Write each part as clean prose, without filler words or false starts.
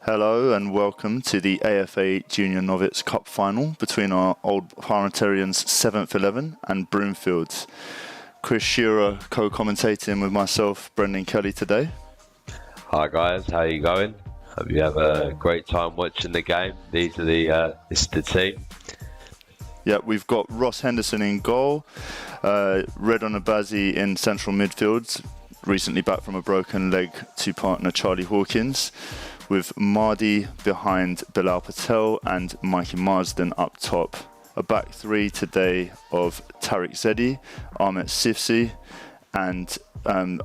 Hello and welcome to the AFA Junior Novetes Cup final between our old Parmiterians 7th 11 and Broomfield. Chris Shearer co-commentating with myself, Brendan Kelly, today. Hi guys, how you going? Hope you have a great time watching the game. This is the team. Yeah, we've got Ross Henderson in goal, Redon Abazi in central midfield, recently back from a broken leg to partner Charlie Hawkins, with Mardi behind Bilal Patel and Mikey Marsden up top. A back three today of Tariq Zedi, Ahmet Sifsi, and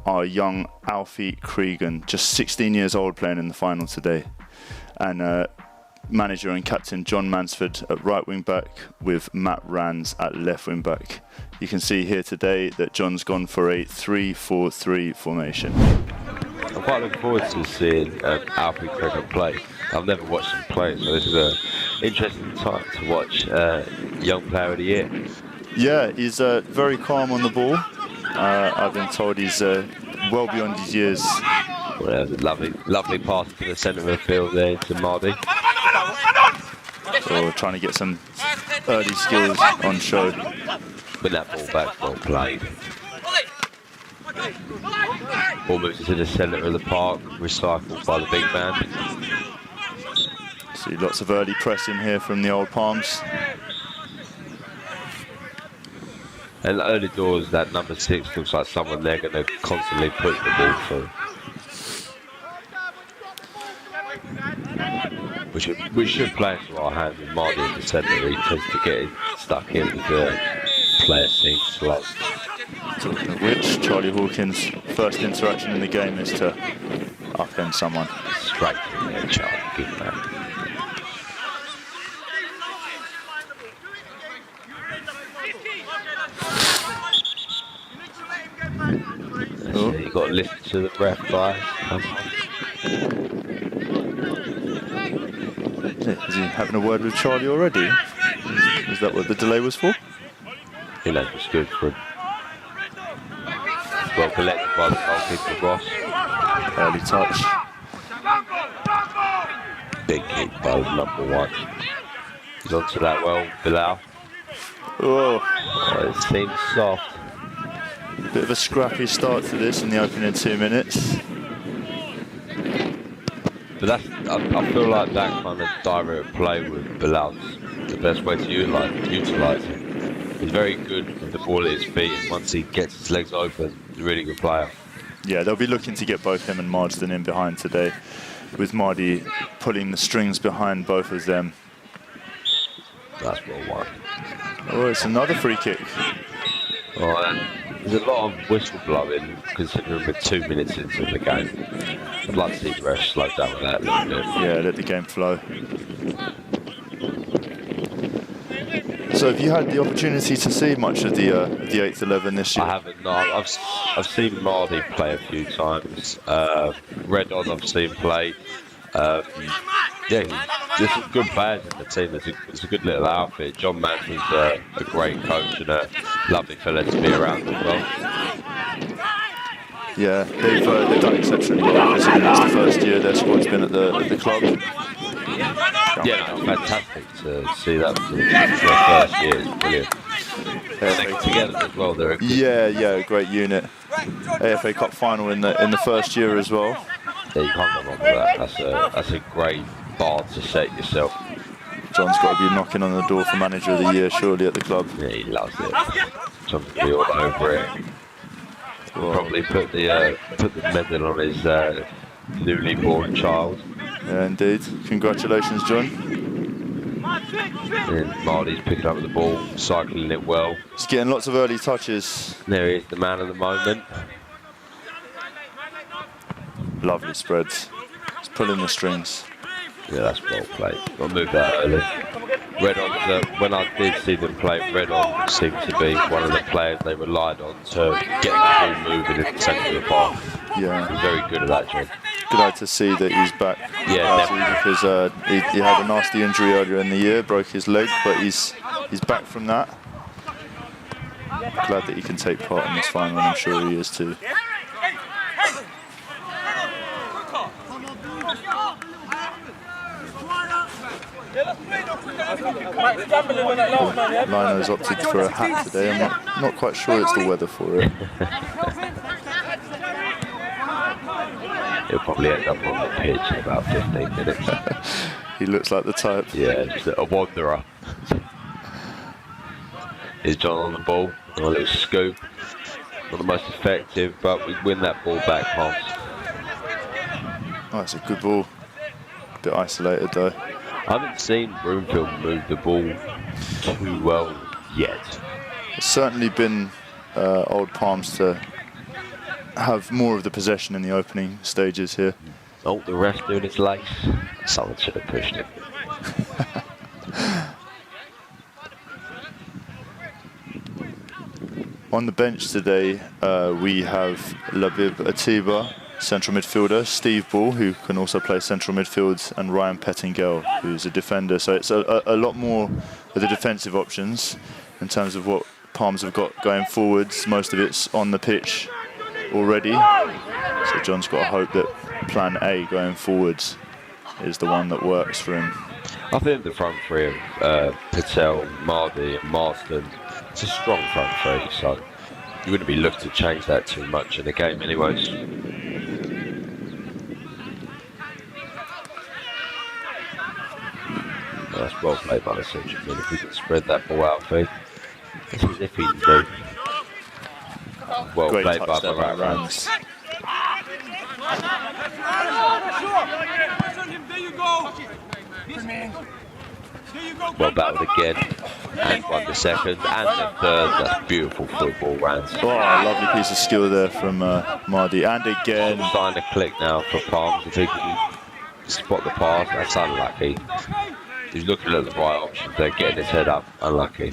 our young Alfie Cregan, just 16 years old, playing in the final today. And manager and captain John Mansford at right wing back, with Matt Rands at left wing back. You can see here today that John's gone for a 3-4-3 formation. I'm quite looking forward to seeing Alfie Cregan play. I've never watched him play, so this is an interesting time to watch Young Player of the Year. Yeah, he's very calm on the ball. I've been told he's well beyond his years. Well, lovely pass to the centre of the field there to Mardi. So trying to get some early skills on show. With that ball back, well played. Ball moves to the centre of the park, recycled by the big man. See lots of early pressing here from the old Palms. And early doors, that number 6 looks like someone they're going to constantly put the ball through. We should play into our hands with Mardi in the centre. He tends to get stuck in with the player seems slow. Talking of which, Charlie Hawkins' first interaction in the game is to upend someone. Straight to the head, Charlie. Good man. So you've got to listen to the ref, guys. Is he having a word with Charlie already? Is that what the delay was for? He knows it's good for him. Well collected by the goalkeeper, Ross. Early touch. Big kick by number 1. He's onto that well, Bilal. Oh, It seems soft. bit of a scrappy start to this in the opening 2 minutes. But I feel like that kind of direct play with Bilal's the best way to utilise him. He's very good with the ball at his feet, and once he gets his legs open, he's a really good player. Yeah, they'll be looking to get both him and Marsden in behind today, with Mardi pulling the strings behind both of them. That's well won. Oh, it's another free kick. Oh, and there's a lot of whistle blowing considering we're 2 minutes into the game. I'd like to see the ref slow down with that a little bit. Yeah, let the game flow. So have you had the opportunity to see much of the 8th 11 this year? I haven't, no. I've seen Mardi play a few times. Redon I've seen play. Yeah, there's some good players in the team. It's a good little outfit. John Manson's a great coach and a lovely fella to be around as well. Yeah, they've done exceptionally well, considering it's the first year their squad's been at the club. Yeah, it's fantastic to see that for their first year. It's brilliant. They're together as well. They're a good Yeah, great unit. AFA Cup final in the first year as well. Yeah, you can't go wrong with that. That's a great bar to set yourself. John's got to be knocking on the door for Manager of the Year, surely, at the club. Yeah, he loves it. John's going to be all over it. He'll probably put the medal on his newly born child. Yeah, indeed. Congratulations, John. And Mardi's picking up the ball, cycling it well. He's getting lots of early touches. There he is, the man of the moment. Lovely spreads. He's pulling the strings. Yeah, that's well played. Got to move that early. Redon, when I did see them play, Redon seemed to be one of the players they relied on to get the ball moving in the centre of the park. Yeah. He's very good at that job. Glad to see that he's back. Yeah, because he had a nasty injury earlier in the year, broke his leg, but he's back from that. Glad that he can take part in this final, and I'm sure he is too. Lino's opted for a hat today. I'm not quite sure it's the weather for it. He'll probably end up on the pitch in about 15 minutes. He looks like the type. Yeah, just a wanderer. Here's John on the ball, on a little scoop. Not the most effective, but we win that ball back, Palms. Oh, it's a good ball. A bit isolated though. I haven't seen Broomfield move the ball too well yet. It's certainly been Old Palms to have more of the possession in the opening stages here. Oh, the ref doing his lace. Someone should have pushed him. On the bench today, we have Labib Atiba, central midfielder, Steve Ball, who can also play central midfield, and Ryan Pettingale, who's a defender. So it's a lot more of the defensive options in terms of what Palms have got going forwards. Most of it's on the pitch already. So John's got to hope that plan A going forwards is the one that works for him. I think the front three of Patel, Mardy and Marston, it's a strong front three, so you wouldn't be looking to change that too much in the game anyways. That's well played by the central mid. If we can spread that ball out, it's as if he do. Well Great played touch by there by Rams. Well battled again, and won the second and the third. That's beautiful football, Rams. Oh, a lovely piece of skill there from Mardy. And again, Starting to click now for Palms. If he can spot the pass, that's unlucky. He's looking at the right options there, getting his head up, unlucky.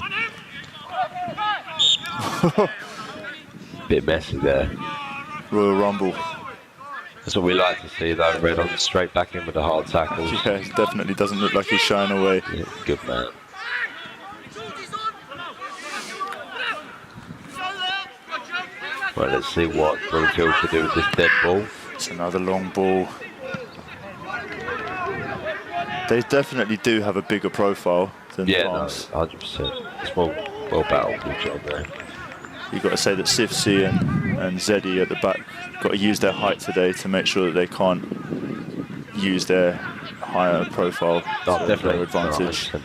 Bit messy there. Royal Rumble. That's what we like to see though. Red on straight back in with the hard tackles. Yeah, he definitely doesn't look like he's shying away. Yeah, good man. Well, let's see what Broomfield can do with this dead ball. It's another long ball. They definitely do have a bigger profile than Palms. No, 100%. It's well battled, good job there. You've got to say that Sifsi and Zeddy at the back got to use their height today to make sure that they can't use their higher profile to their advantage. No,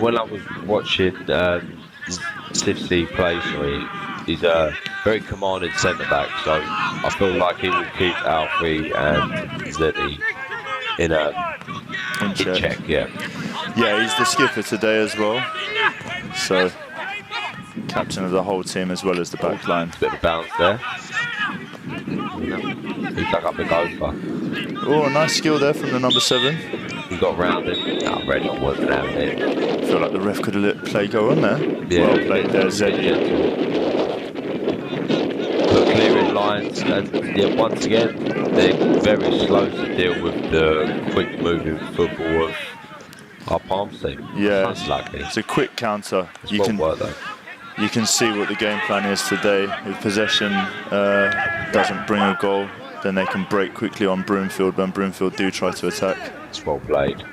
when I was watching Sifsi play, he's a very commanding centre back, so I feel like he will keep Alfie and Zeddy in check. Yeah, he's the skipper today as well, so captain of the whole team as well as the back line. Bit of a bounce there. He dug up the gopher. Oh, a nice skill there from the number 7. He got round it. No, Red wasn't having it. I feel like the ref could have let play go on there. Yeah, well played there, Zeddy. But clearing lines, and yeah, once again, they're very slow to deal with the quick moving football of our Palms team. Yeah, unlucky. It's a quick counter. You can see what the game plan is today. If possession doesn't bring a goal, then they can break quickly on Broomfield when Broomfield do try to attack. It's well played.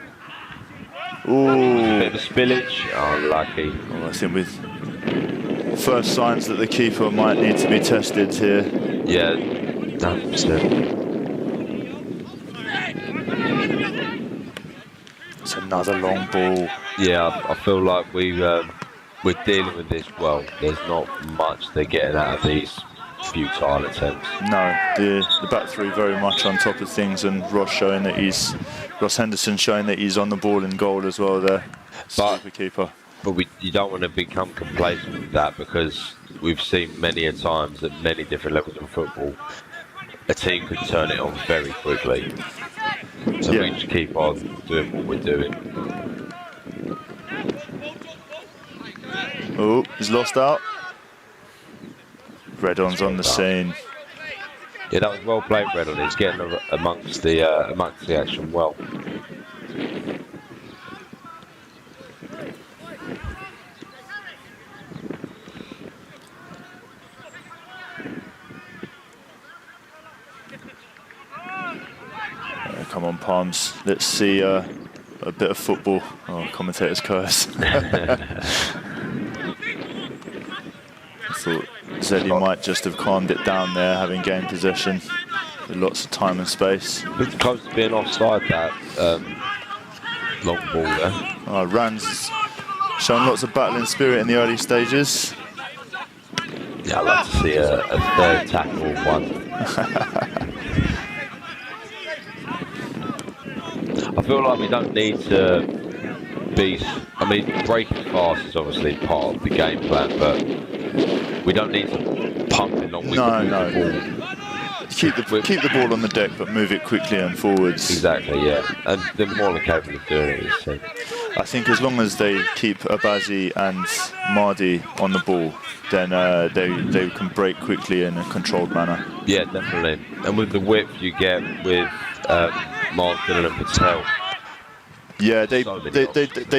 Ooh. A bit of spillage. Unlucky. Well, I think with first signs that the keeper might need to be tested here. Yeah, 100%. It's another long ball. Yeah, I feel like we're dealing with this well. There's not much they're getting out of these futile attempts. No, the back three very much on top of things, and Ross Henderson showing that he's on the ball in goal as well there. Super keeper. But you don't want to become complacent with that, because we've seen many a times at many different levels of football, a team could turn it on very quickly. So we just keep on doing what we're doing. Oh, he's lost out. Redon's on the scene. Yeah, that was well played, Redon. He's getting amongst the action well. Come on, Palms. Let's see a bit of football. Oh, commentators curse. I thought Zeddy might just have calmed it down there, having gained possession with lots of time and space. It's close to being offside, that long ball there. Oh, Rand's shown lots of battling spirit in the early stages. Yeah, I'd like to see a third tackle one. I feel like we don't need to be... I mean, breaking fast is obviously part of the game plan, but we don't need to pump it long. No. The ball. Keep the ball on the deck, but move it quickly and forwards. Exactly, yeah. And they're more than capable of doing it. So. I think as long as they keep Abazi and Mardi on the ball, then they can break quickly in a controlled manner. Yeah, definitely. And with the width you get with Marsden and Patel. Yeah, they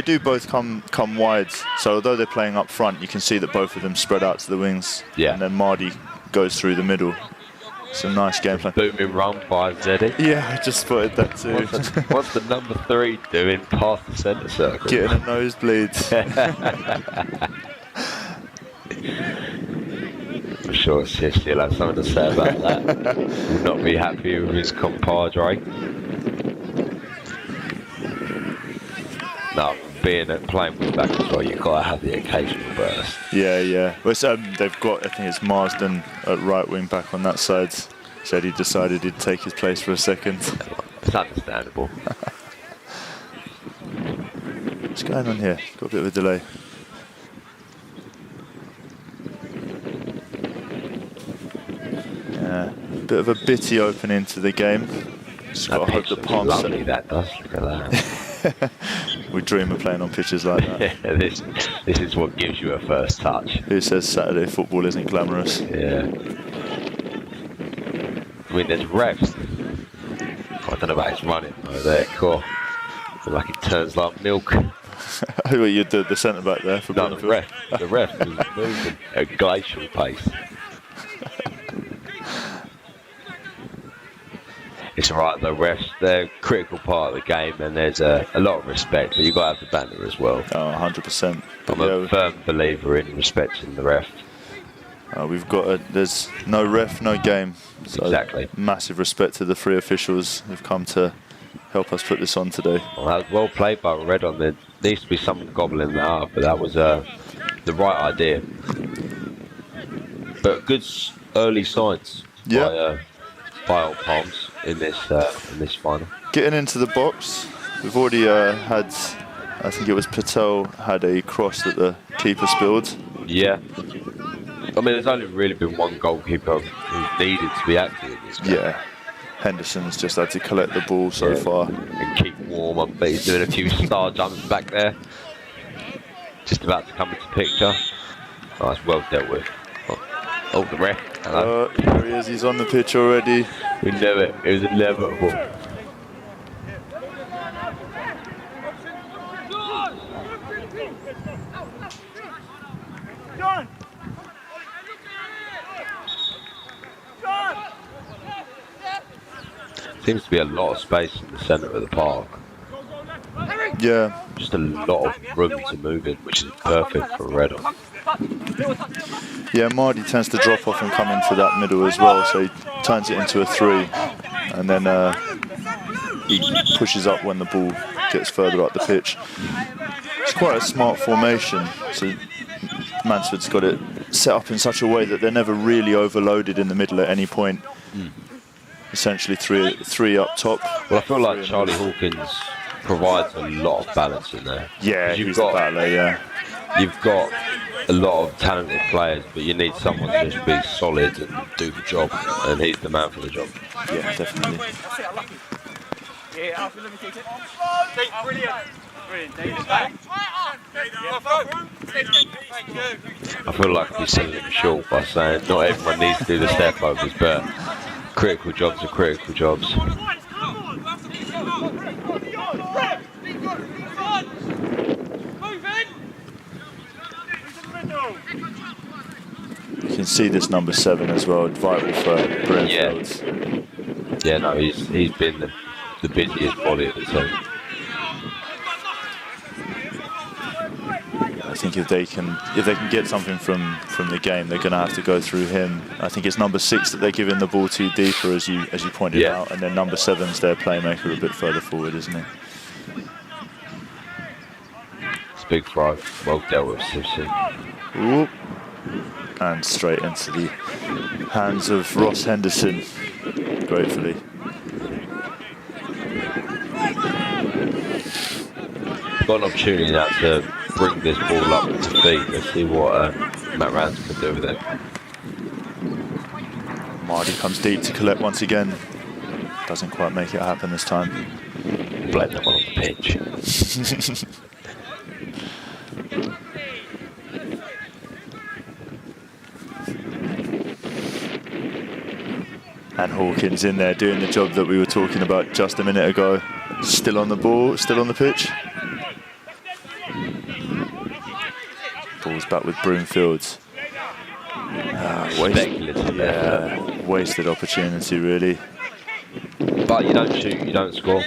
do both come wide. So although they're playing up front, you can see that both of them spread out to the wings. Yeah. And then Mardi goes through the middle. It's a nice game plan. Booming run by Zeddy. Yeah, I just spotted that too. What's the number 3 doing past the centre circle? Getting a nosebleed. I'm sure Sish will have something to say about that. Will not be happy with his compadre. No, playing with back as well, you've got to have the occasional burst. Yeah. Well, they've got, I think it's Marsden at right wing back on that side. Said he decided he'd take his place for a second. It's understandable. What's going on here? Got a bit of a delay. Yeah, bit of a bitty opening to the game. Just got to hope the palms. Lovely that does. Look at that. We dream of playing on pitches like that. this is what gives you a first touch. Who says Saturday football isn't glamorous? Yeah. I mean, there's refs. I don't know about his running over there. Cool. Like it turns like milk. Who are you, the centre back there for No, Broomfield? the ref was moving at glacial pace. It's alright, the refs, they're a critical part of the game, and there's a lot of respect, but you've got to have the banter as well. Oh, 100%. I'm a firm believer in respecting the ref. We've got there's no ref, no game. So exactly. Massive respect to the 3 officials who've come to help us put this on today. Well, that was well played by Red on. There needs to be someone gobbling that up, but that was the right idea. But good early signs by Old Palms in this final. Getting into the box, we've already had, I think it was Patel had a cross that the keeper spilled. Yeah. I mean, there's only really been one goalkeeper who's needed to be active in this game. Yeah. Henderson's just had to collect the ball so far. And keep warm up, but he's doing a few star jumps back there. Just about to come into picture. Oh, it's well dealt with. Oh, the ref. Hello. Here he is, he's on the pitch already. We knew it. It was inevitable. Seems to be a lot of space in the centre of the park. Yeah. Just a lot of room to move in, which is perfect for Red on. Yeah, Mardi tends to drop off and come into that middle as well, so he turns it into a 3, and then he pushes up when the ball gets further up the pitch. It's quite a smart formation, so Mansford's got it set up in such a way that they're never really overloaded in the middle at any point. Essentially three up top. Well, I feel like Charlie Hawkins provides a lot of balance in there. Yeah, he's a battler, yeah. You've got a lot of talented players, but you need someone to just be solid and do the job, and he's the man for the job. Yeah, definitely. I feel like we're selling him short by saying not everyone needs to do the step overs, but critical jobs are critical jobs. You can see this number 7 as well, vital for Broomfield. Yeah, no, he's been the busiest body of the team. think if they can get something from the game, they're going to have to go through him. I think it's number 6 that they're giving the ball to deeper, as you pointed out, and then number 7's their playmaker a bit further forward, isn't he? It's a big throw. Well dealt with, Simpson. Ooh. And straight into the hands of Ross Henderson, gratefully. Got an opportunity now to bring this ball up to feet. Let's see what Matt Rans can do with it. Mardy comes deep to collect once again. Doesn't quite make it happen this time. Blame them on the pitch. And Hawkins in there doing the job that we were talking about just a minute ago. Still on the ball, still on the pitch. Ball's back with Broomfield. Wasted opportunity, really. But you don't shoot, you don't score.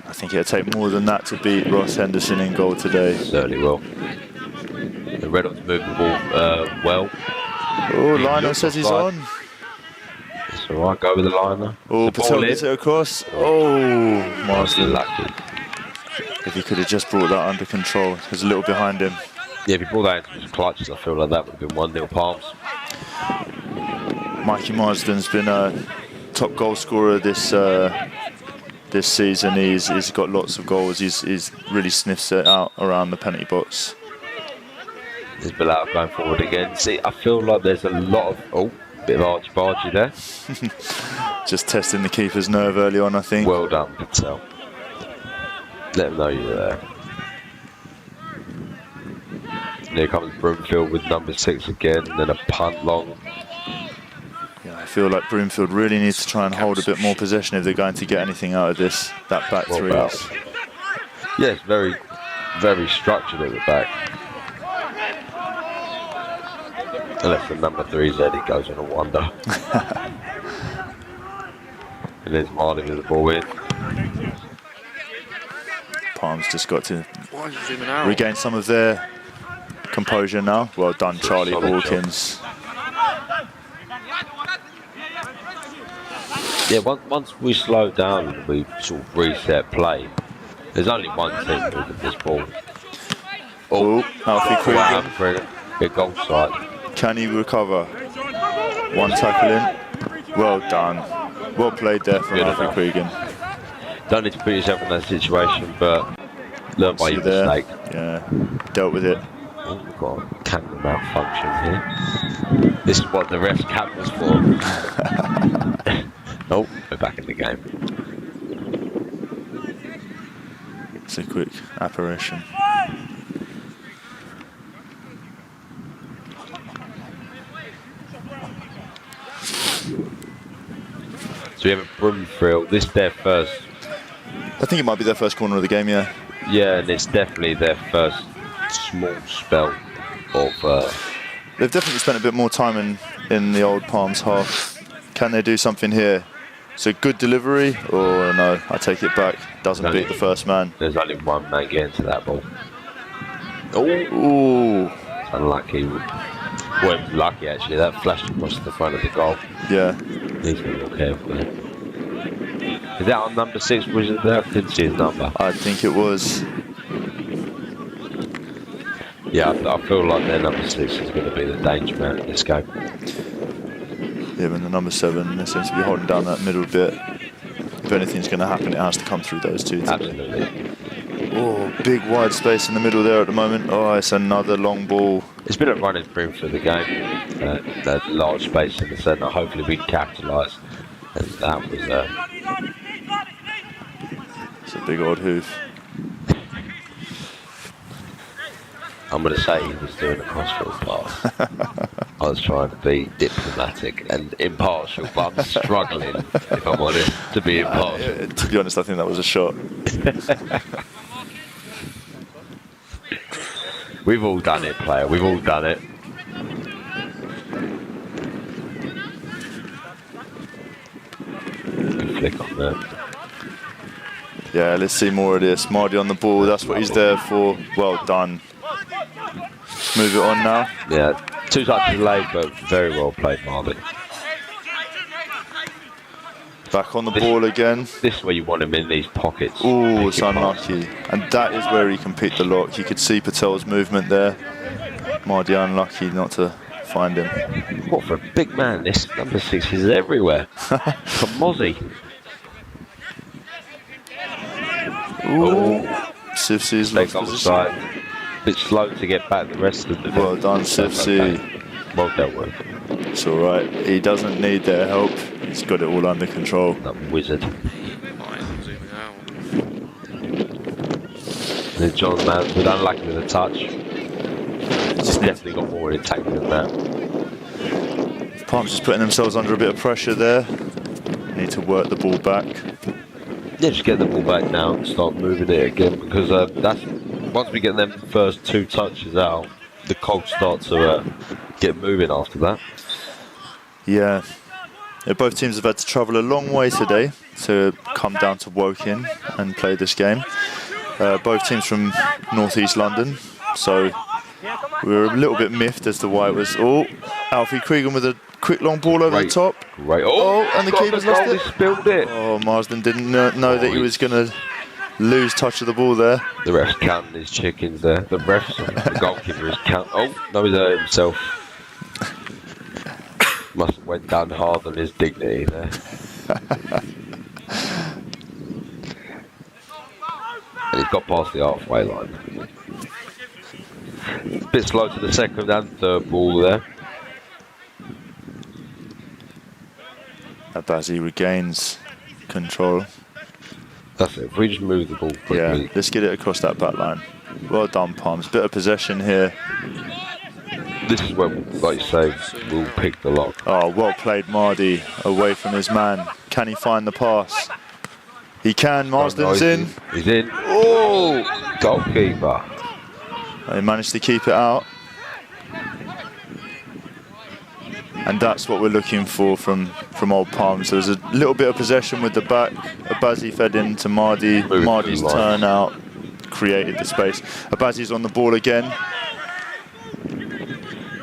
I think it'll take more than that to beat Ross Henderson in goal today. Certainly will. The Red Hawks move the ball well. Oh, Lionel says he's on. It's all right, go with the liner. Oh, Patel gets it across. Oh, Marsden. Lucky. If he could have just brought that under control. He was a little behind him. Yeah, if he brought that into his clutches, I feel like that would have been 1-0 Palms. Mikey Marsden's been a top goal scorer this season. He's got lots of goals. He's really sniffs it out around the penalty box. There's Bilal going forward again. See, I feel like there's a lot of bit of argy-bargy there. Just testing the keeper's nerve early on, I think. Well done, Patel. Let him know you're there. And here comes Broomfield with number 6 again, and then a punt long. Yeah, I feel like Broomfield really needs to try and hold a bit more possession if they're going to get anything out of this. That back three. Yeah, it's very, very structured at the back. Unless the number 3's Eddie goes on a wonder. And there's Marley with the ball in. Palms just got to regain some of their composure now. Well done, Charlie Hawkins. Yeah, once we slow down and we sort of reset play, there's only one team with this ball. Oh, Alfie Cregan. Big goal side. Can he recover? One tackle in. Well done. Well played there from Alfie Cregan. Don't need to put yourself in that situation, but learn by your mistake. Yeah, dealt with it. Oh, we've got a camera malfunction here. This is what the ref camera's for. Oh, we're back in the game. It's a quick apparition. So we have a Broomfield. This is their first. I think it might be their first corner of the game, yeah. Yeah, and it's definitely their first small spell of. They've definitely spent a bit more time in the old Palms half. Can they do something here? So good delivery, or no? I take it back. Doesn't beat the first man. There's only one man getting to that ball. Oh, unlucky. Well, it was lucky actually. That flashed across the front of the goal. Yeah. Needs to be more careful there. Is that on number 6? Was it there? I didn't see his number. I think it was. Yeah, I feel like their number 6 is going to be the danger man in this game. Yeah, and the number 7, they seem to be holding down that middle bit. If anything's going to happen, it has to come through those two. Absolutely. Oh, big wide space in the middle there at the moment. Oh, it's another long ball. It's been a running sprint for the game. That large space in the centre. Hopefully we can capitalise. And that was. It's a big odd hoof. I'm going to say he was doing a crossfield pass. I was trying to be diplomatic and impartial, but I'm struggling, if I'm honest, to be impartial. To be honest, I think that was a shot. We've all done it, player. We've all done it. Good flick on there. Yeah, let's see more of this. Mardy on the ball. That's what he's there for. Well done. Move it on now. Yeah, 2 touches late, but very well played, Marley. Back on the ball again. This is where you want him in these pockets. Oh, it's unlucky. And that is where he can pick the lock. You could see Patel's movement there. Mardi unlucky not to find him. What for a big man, this number 6 is everywhere. For Mozzie. Ooh. Sifsi's lost position. A bit slow to get back the rest of the... Well done, Sifsi. Well dealt with. It's all right. He doesn't need their help. He's got it all under control. That wizard. Then John's man with unlucky with a touch. He's definitely got more in tank than that. Palms just putting themselves under a bit of pressure there. Need to work the ball back. Yeah, just get the ball back now and start moving it again, because that's once we get them first 2 touches out, the cogs start to get moving after that. Yeah. Both teams have had to travel a long way today to come down to Woking and play this game. Both teams from northeast London, so we were a little bit miffed as to why it was. Oh, Alfie Cregan with a quick long ball over the top. Great. Oh, and the keeper's lost it. Spilled it. Oh, Marsden didn't know that he was going to lose touch of the ball there. The ref's counting his chickens there. The goalkeeper is counting. Oh, no, he's hurt himself. Must have went down hard on his dignity there. And he's got past the halfway line. Bit slow to the second and third ball there. Abazi regains control. That's it. If we just move the ball quickly. Yeah, let's get it across that back line. Well done, Palms. Bit of possession here. This is where, like you say, we'll pick the lock. Oh, well played, Mardi, away from his man. Can he find the pass? He can. Marsden's in. He's in. Oh, goalkeeper. They managed to keep it out. And that's what we're looking for from Old Palms. There was a little bit of possession with the back. Abazi fed into Mardi. Mardi's turn out created the space. Abazi's on the ball again.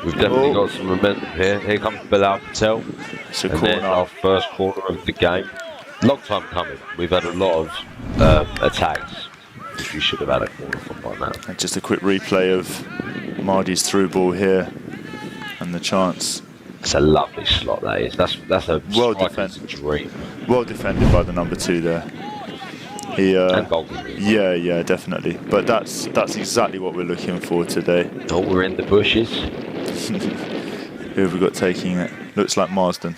We've definitely got some momentum here. Here comes Bilal Patel. It's a and corner. Then our first corner of the game. Long time coming. We've had a lot of attacks, which we should have had a corner from by now. And just a quick replay of Mardi's through ball here and the chance. It's a lovely slot, that is. That's a well defended dream. Well defended by the number 2 there. He, and goalkeeper. Yeah, definitely. But that's exactly what we're looking for today. Oh, we're in the bushes. Who have we got taking it? Looks like Marsden.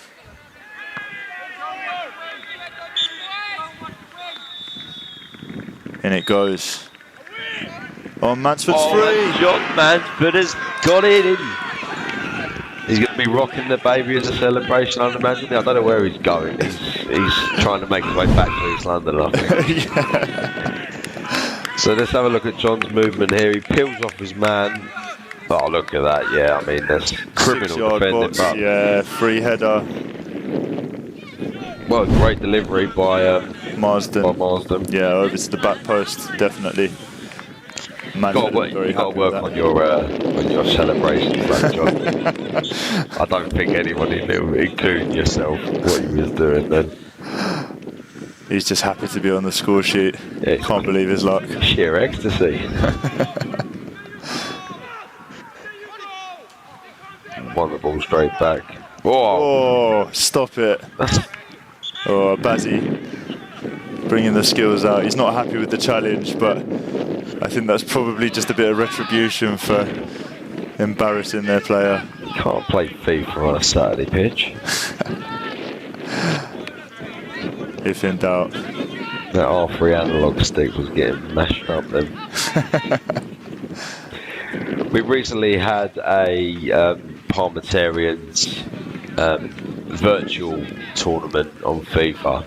In it goes. Oh, Mansford's free. John Mansford has got it in. He's going to be rocking the baby as a celebration, I'd imagine. I don't know where he's going. He's trying to make his way back to East London, I think. Yeah. So let's have a look at John's movement here. He peels off his man. Oh, look at that. Yeah, I mean, that's criminal 6-yard defending. box, yeah, free header. Well, great delivery by Marsden. Yeah, over to the back post, definitely. You got to work on your celebration, John. I don't think anybody knew, including yourself, what he was doing then. He's just happy to be on the score sheet. Yeah, can't believe his luck. Sheer ecstasy. Won the ball straight back. Oh, stop it. Oh, Bazzi bringing the skills out. He's not happy with the challenge, but I think that's probably just a bit of retribution for embarrassing their player. You can't play FIFA on a Saturday pitch. If in doubt. That R3 analog stick was getting mashed up then. We recently had a Parmiterians virtual tournament on FIFA.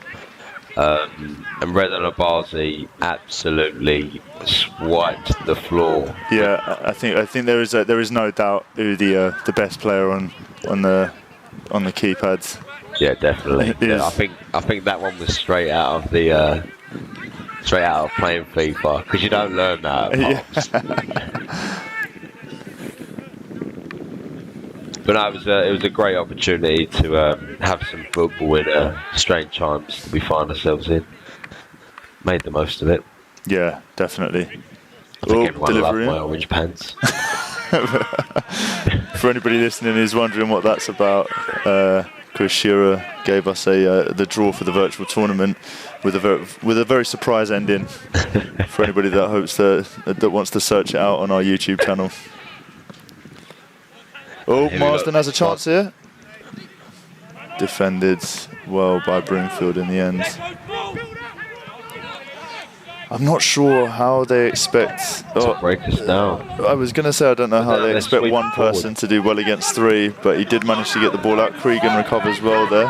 And Redan Abazi absolutely swiped the floor. Yeah, I think there is no doubt who the best player on the keypads. Yeah, definitely. Yeah, I think that one was straight out of playing FIFA, because you don't learn that. But no, it was a great opportunity to have some football in strange times that we find ourselves in. Made the most of it. Yeah, definitely. I think everyone loved my orange pants. For anybody listening who's wondering what that's about, Chris Shearer gave us the draw for the virtual tournament with a very surprise ending for anybody that hopes that wants to search it out on our YouTube channel. Oh, Marsden has a chance here. Defended well by Broomfield in the end. I'm not sure how they expect to break us down. I was going to say I don't know how they expect one person to do well against three, but he did manage to get the ball out. Cregan recovers well there.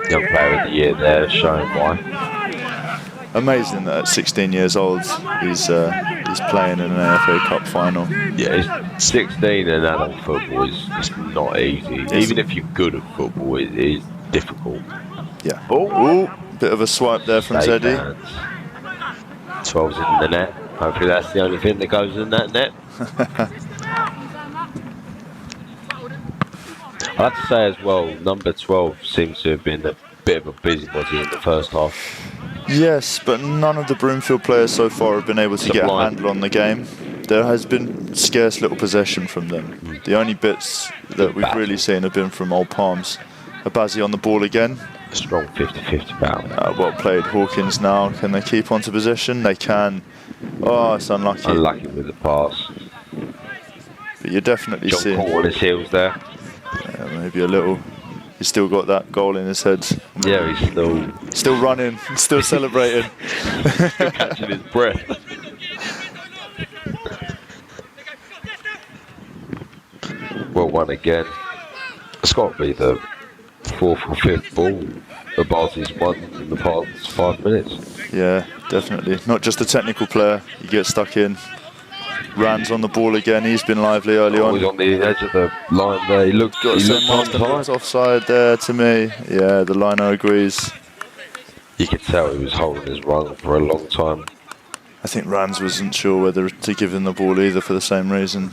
Young player of the year there, showing why. Amazing that at 16 years old he's playing in an AFA Cup final. Yeah, 16 and adult football is not easy. Even if you're good at football, it is difficult. Yeah. Oh, bit of a swipe there from Zeddy. 12's in the net. Hopefully that's the only thing that goes in that net. I have to say as well, number 12 seems to have been a bit of a busybody in the first half. Yes, but none of the Broomfield players so far have been able to get a handle on the game. There has been scarce little possession from them. The only bits that we've really seen have been from Old Palms. Abazi on the ball again. A strong 50-50 battle. Well played, Hawkins now. Can they keep onto possession? They can. Oh, it's unlucky. Unlucky with the pass. But you're definitely John seeing... caught on his heels there. Maybe a little. He's still got that goal in his head. Yeah, he's still running, still celebrating. Still catching his breath. Well won again. It's got to be the 4th or 5th ball Abazi's won in the past 5 minutes. Yeah, definitely. Not just a technical player. He gets stuck in. Rand's on the ball again. He's been lively early on. He's on the edge of the line there. He looked offside there to me. Yeah, the liner agrees. You could tell he was holding his run for a long time. I think Rands wasn't sure whether to give him the ball either for the same reason.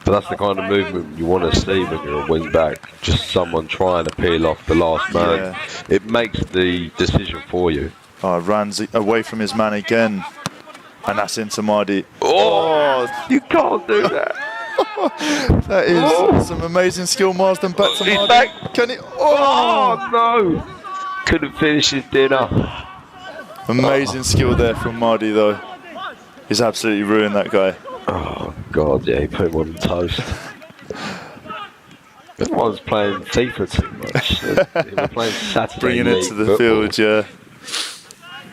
But that's the kind of movement you want to see when you're a wing back. Just someone trying to peel off the last man. Yeah. It makes the decision for you. Oh, Rands away from his man again. And that's into Mardi. Oh, you can't do that. That is some amazing skill. Marsden back to Mardi. He's back. Can he? Oh, no. Couldn't finish his dinner. Amazing skill there from Mardi, though. He's absolutely ruined that guy. Oh, God, yeah, he put him on toast. Everyone's playing FIFA too much. They were playing Saturday Bringing it to the field, yeah.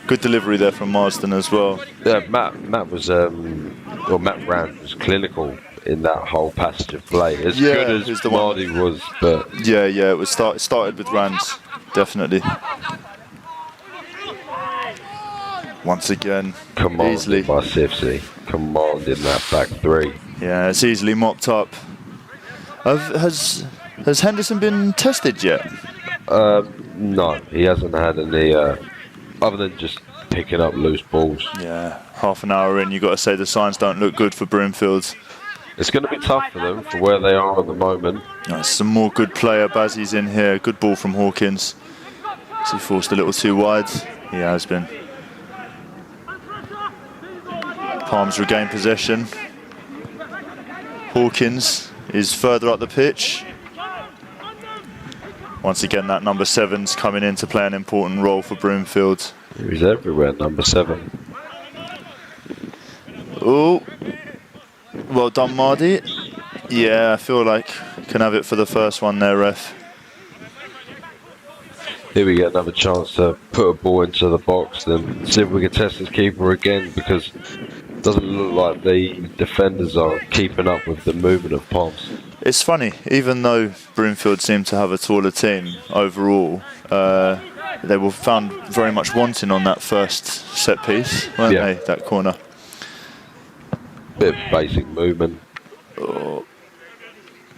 Good delivery there from Marsden as well. Yeah, Matt was, Matt Rand was clinical in that whole passage of play. As good as Mardi was, but... Yeah, it was started with Rands, definitely. Once again, easily by Sifsy, commanding that back three. Yeah, it's easily mopped up. Has Henderson been tested yet? No, he hasn't had any, other than just picking up loose balls. Yeah, half an hour in, you've got to say the signs don't look good for Broomfield. It's going to be tough for them for where they are at the moment. Some more good player. Bazzi's in here. Good ball from Hawkins. Has he forced a little too wide? He has been. Palms regain possession. Hawkins is further up the pitch. Once again, that number 7's coming in to play an important role for Broomfield. He's everywhere, number 7. Oh, well done, Mardi. Yeah, I feel like can have it for the first one there, ref. Here we get another chance to put a ball into the box, then see if we can test his keeper again, because it doesn't look like the defenders are keeping up with the movement of Palms. It's funny, even though Broomfield seemed to have a taller team overall, they were found very much wanting on that first set piece, weren't they, that corner? Bit of basic movement. Oh.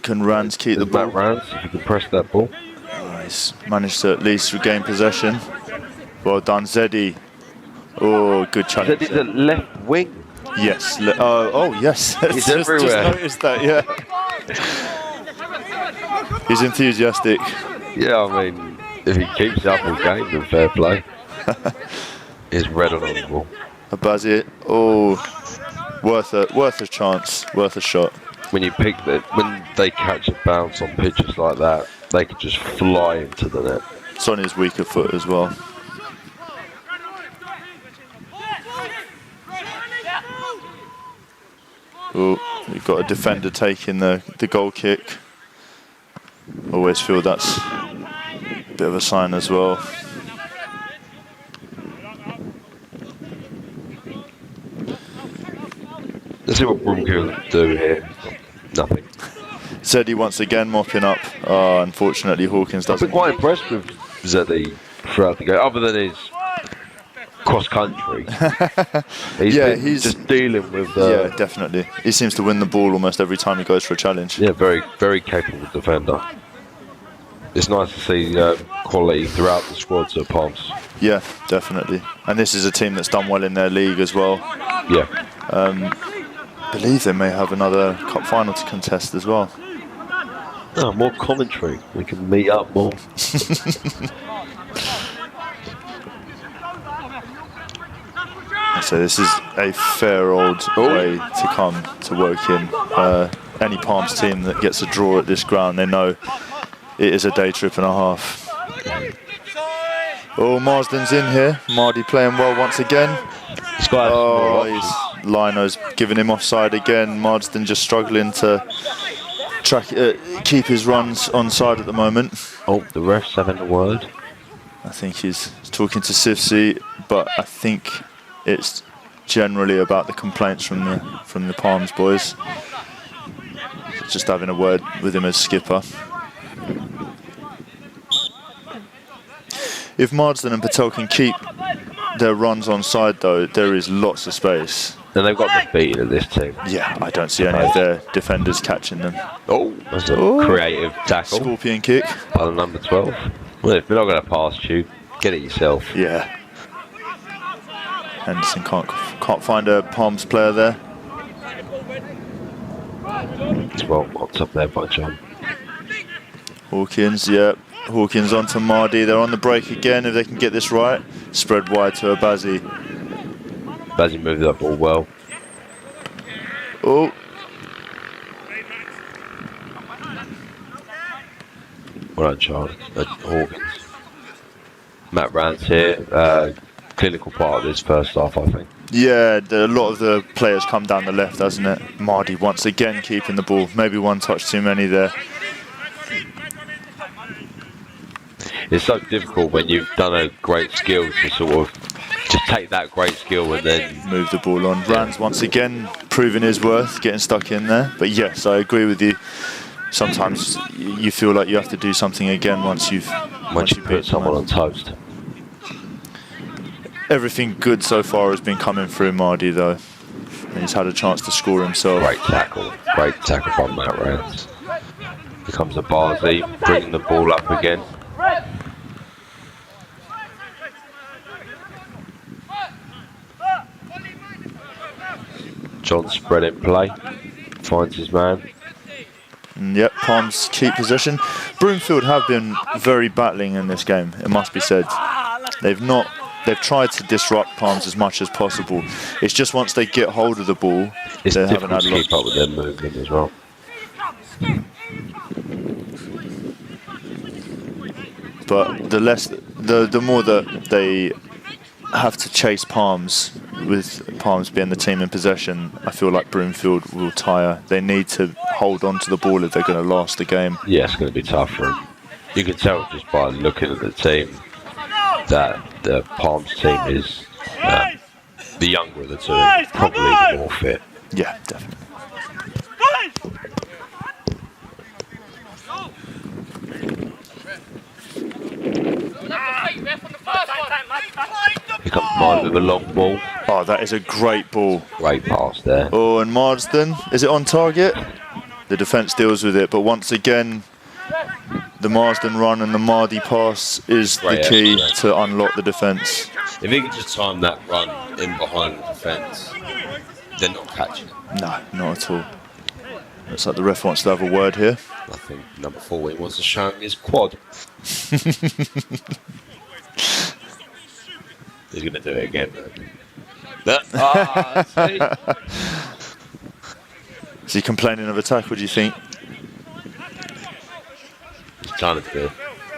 Can Rands keep the ball? Rands, if you can press that ball. He's managed to at least regain possession. Well done, Zeddy. Oh, good challenge. Zeddy's at left wing. Yes. Oh, yes. He's everywhere. Just noticed that, yeah. He's enthusiastic. Yeah, I mean, if he keeps up all game, then fair play. He's red on the ball. Abazi, oh, worth a chance, worth a shot. When you pick that, when they catch a bounce on pitches like that, they could just fly into the net. It's on his weaker foot as well. Oh, you've got a defender taking the goal kick. Always feel that's a bit of a sign as well. Let's see what Broomfield do here. Nothing. Zeddy once again mopping up. Unfortunately, Hawkins I've doesn't. been quite impressed with Zeddy throughout the game, other than his cross country. He's just dealing with. Yeah, definitely. He seems to win the ball almost every time he goes for a challenge. Yeah, very, very capable defender. It's nice to see quality throughout the squads at Palms. Yeah, definitely. And this is a team that's done well in their league as well. Yeah. I believe they may have another cup final to contest as well. Oh, more commentary. We can meet up more. So this is a fair old way to come to Woking. Any Palms team that gets a draw at this ground, they know it is a day trip and a half. Oh, Marsden's in here. Mardy playing well once again. Lino's giving him offside again. Marsden just struggling to keep his runs on side at the moment. Oh, the ref's having a word. I think he's talking to Sifsi, but I think it's generally about the complaints from the Palms boys. Just having a word with him as skipper. If Marsden and Patel can keep their runs on side, though, there is lots of space. And they've got the beating of this team. Yeah, I don't see any of their defenders catching them. Oh, that's a creative tackle. Scorpion kick. By the number 12. Well, if they're not going to pass you, get it yourself. Yeah. Henderson can't find a Palms player there. It's well mopped up there by John. Hawkins, yeah. Hawkins onto Mardy. They're on the break again if they can get this right. Spread wide to Abazi. Abazi moved that ball well. Oh. Well done, Charles. Hawkins. Matt Rance here. Clinical part of this first half, I think. Yeah, a lot of the players come down the left, hasn't it? Mardy once again keeping the ball. Maybe one touch too many there. It's so difficult when you've done a great skill to sort of just take that great skill and then move the ball on. Rans once again proving his worth, getting stuck in there. But yes, I agree with you. Sometimes you feel like you have to do something again once you put someone on toast. Everything good so far has been coming through Mardy, though. And he's had a chance to score himself. Great tackle from Matt Rance. Here comes Abazi, bringing the ball up again. John spread in play, finds his man. Yep, Palms keep possession. Broomfield have been very battling in this game, it must be said. They've tried to disrupt Palms as much as possible. It's just once they get hold of the ball, it's they haven't had to keep up with their movement as well. But the more that they have to chase Palms, with Palms being the team in possession, I feel like Broomfield will tire. They need to hold on to the ball if they're going to last the game. Yeah, it's going to be tough for them. You can tell just by looking at the team that the Palms team is the younger of the two, probably the more fit. Yeah, definitely. Here comes Mardy with a long ball. Oh, that is a great ball. Great pass there. Oh, and Marsden, is it on target? The defence deals with it, but once again, the Marsden run and the Mardy pass is the key to unlock the defence. If he could just time that run in behind the defence, They're not catching it. No, not at all. Looks like the ref wants to have a word here. I think number 4 wants to show him his quad. He's going to do it again. See? Is he complaining of a tackle, do you think? He's trying to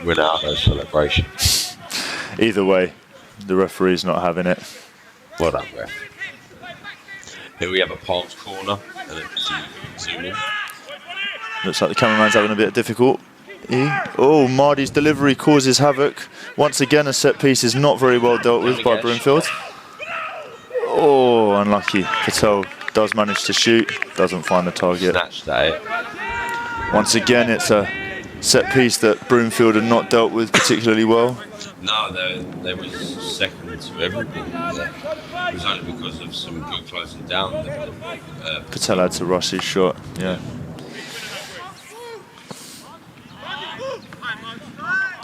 win out of those celebrations. Either way, the referee's not having it. Well done, ref. Here we have a Palms corner, and then zoom in. Looks like the cameraman's having a bit of difficulty. Oh, Mardy's delivery causes havoc. Once again, a set piece is not very well dealt with by Broomfield. Oh, unlucky. Patel does manage to shoot, doesn't find the target. Snatched that. Once again, it's a set piece that Broomfield had not dealt with particularly well. No, they was second to everybody. It was only because of some good closing down. Patel had to rush his shot, yeah.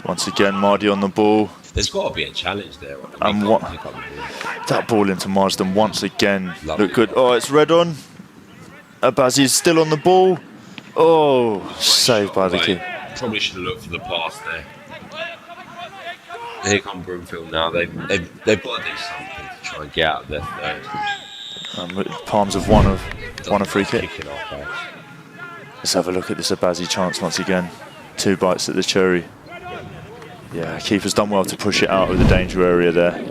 Once again, Mardy on the ball. There's got to be a challenge there. And what? That ball into Marsden once again. Look good. Oh, it's red on. Abazi's still on the ball. Oh, saved by the keeper. Probably should have looked for the pass there. Here come Broomfield now. They've got to do something to try and get out of their third. Palms have won a free kick. Off, Let's have a look at this Abazi chance once again. 2 bites at the cherry. Yeah, keeper's done well to push it out of the danger area there.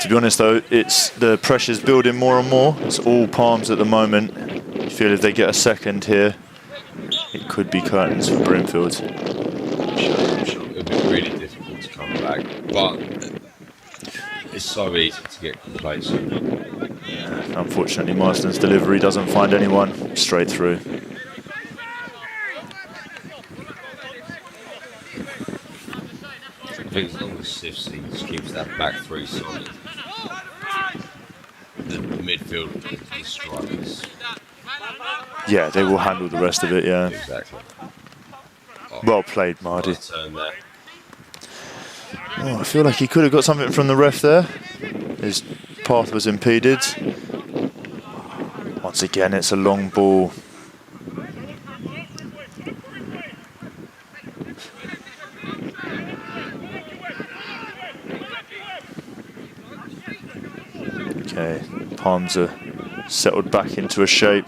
To be honest though, it's the pressure's building more and more. It's all Palms at the moment. I feel if they get a second here, it could be curtains for Broomfield. I'm sure it'll be really difficult to come back, but it's so easy to get complacent. Yeah, unfortunately, Marsden's delivery doesn't find anyone straight through. I think as long as Sifsy keeps that back 3 solid, the midfield, the strikers. Yeah, they will handle the rest of it, yeah. Exactly. Well played, Mardy. Nice turn there. Oh, I feel like he could have got something from the ref there. His path was impeded. Once again, it's a long ball. Okay, Palms are settled back into a shape.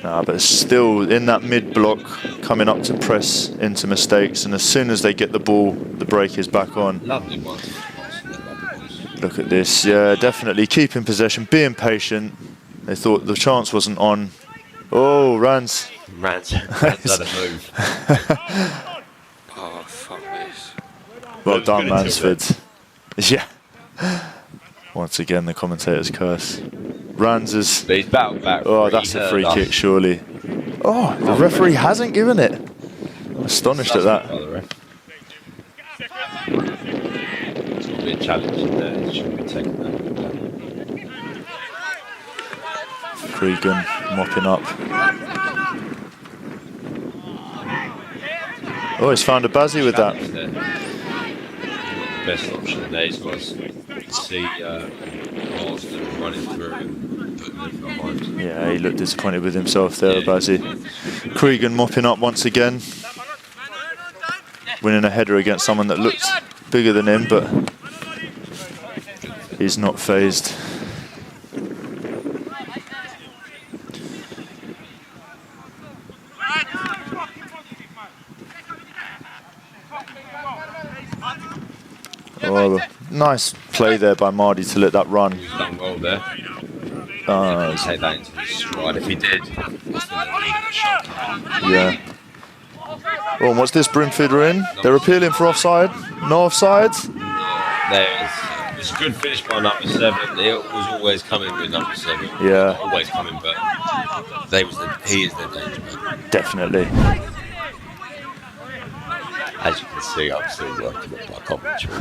But still in that mid block, coming up to press into mistakes, and as soon as they get the ball, the break is back on. Lovely one. Look at this, yeah, definitely keeping possession, being patient. They thought the chance wasn't on. Oh, Rans. Rans had a move. Oh, fuck this. Well done, Mansford. Yeah. Once again, the commentator's curse. Rans is... But he's battled back. Oh, that's a free kick, surely. Oh, the referee hasn't given it. I'm astonished at that. It's going to be a challenge in there. It shouldn't be taken that. Cregan mopping up. Oh, he's found a Bazzi with that. There. The best option there. He's got to see Marsden running through and putting it behind. Yeah, he looked disappointed with himself there, Bazzi. Cregan mopping up once again. Winning a header against someone that looked bigger than him, but he's not phased. Oh, nice play there by Mardy to let that run. He's done well there. Take that into his stride. If he did, yeah. Oh, and what's this? Broomfield are in. They're appealing for offside. No offside. It's a good finish by number 7. It was always coming with number 7. Yeah. Not always coming, but he is their danger man. Definitely. As you can see, I'm still working on my commentary.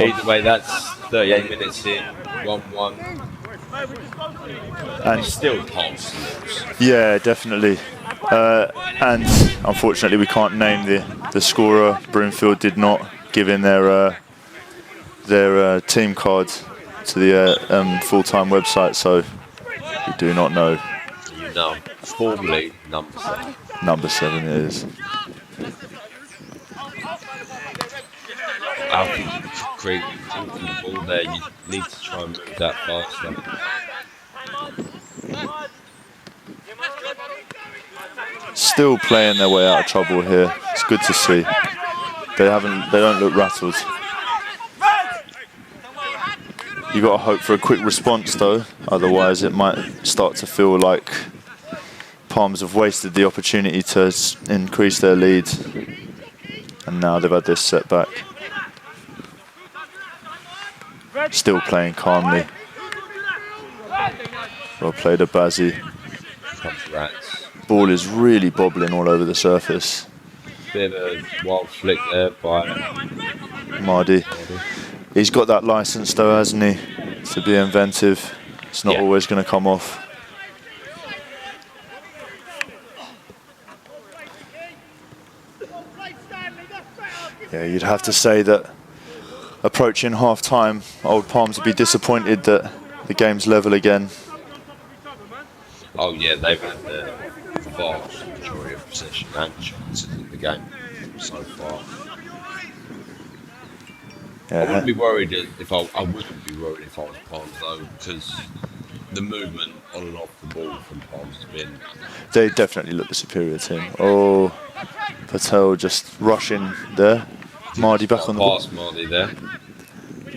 Either way, that's 38 minutes in, 1-1. And it's still Palms. Yeah, definitely. And unfortunately, we can't name the scorer. Broomfield did not giving their team card to the full-time website, so we do not know. No, formally number 7. Number 7 it is. I think to create the ball there, you need to try and move that faster. Still playing their way out of trouble here. It's good to see. They don't look rattled. You got to hope for a quick response though, otherwise it might start to feel like Palms have wasted the opportunity to increase their lead, and now they've had this setback. Still playing calmly. Well played, Abazi. Ball is really bobbling all over the surface. Bit of a wild flick there by Mardi. He's got that license though, hasn't he? To be inventive. It's not always going to come off. Yeah, you'd have to say that approaching half-time, Old Palms would be disappointed that the game's level again. Oh yeah, they've had the vast majority of possession and chances in the game so far. Yeah. I wouldn't be worried if I wouldn't be worried if I was Palms though, because the movement on and off the ball from Palms has been. They definitely look the superior team. Oh, Patel just rushing there. Mardi back on the ball. Pass Mardi there.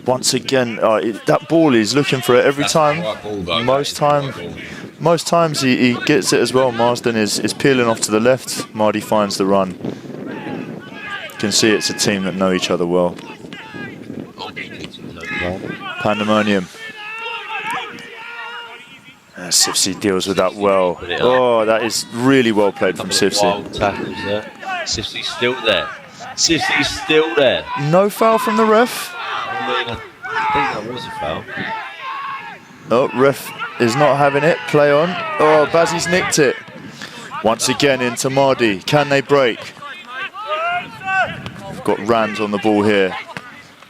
Once again, that ball, he's looking for it every time. Right ball, though. Most times he gets it as well. Marsden is peeling off to the left. Mardi finds the run. You can see it's a team that know each other well. Pandemonium. Sifsi deals with that well. Oh, that is really well played from Sifsi. Wild tackles there. Sifsi's still there. Sifsi's still there. No foul from the ref. I think that was a foul. Oh, ref is not having it. Play on. Oh, Bazzi's nicked it. Once again into Mardi. Can they break? We've got Rand on the ball here.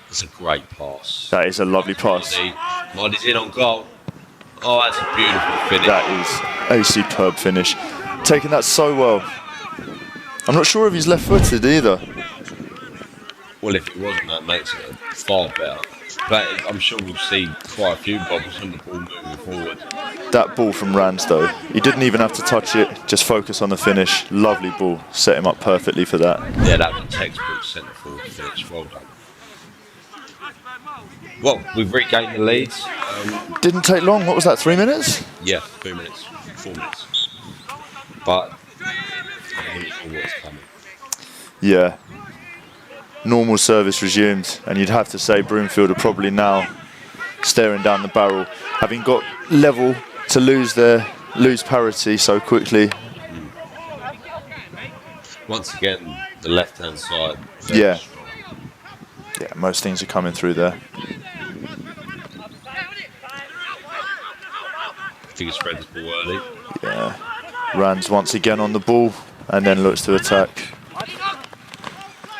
It's a great pass. That is a lovely pass. Mardi's in on goal. Oh, that's a beautiful finish. That is a superb finish. Taking that so well. I'm not sure if he's left-footed either. Well, if it wasn't, that makes it far better. But I'm sure we'll see quite a few bobbles on the ball moving forward. That ball from Rands, though, he didn't even have to touch it, just focus on the finish. Lovely ball, set him up perfectly for that. Yeah, that was a textbook centre-forward finish. Well done. Well, we've regained the leads. Didn't take long. What was that, 3 minutes? Yeah, 2 minutes, 4 minutes. But I think what's coming. Yeah. Normal service resumed, and you'd have to say Broomfield are probably now staring down the barrel, having got level to lose parity so quickly. Once again, the left-hand side. Yeah. Yeah, most things are coming through there. I think he spread this ball early. Yeah. Rands once again on the ball and then looks to attack.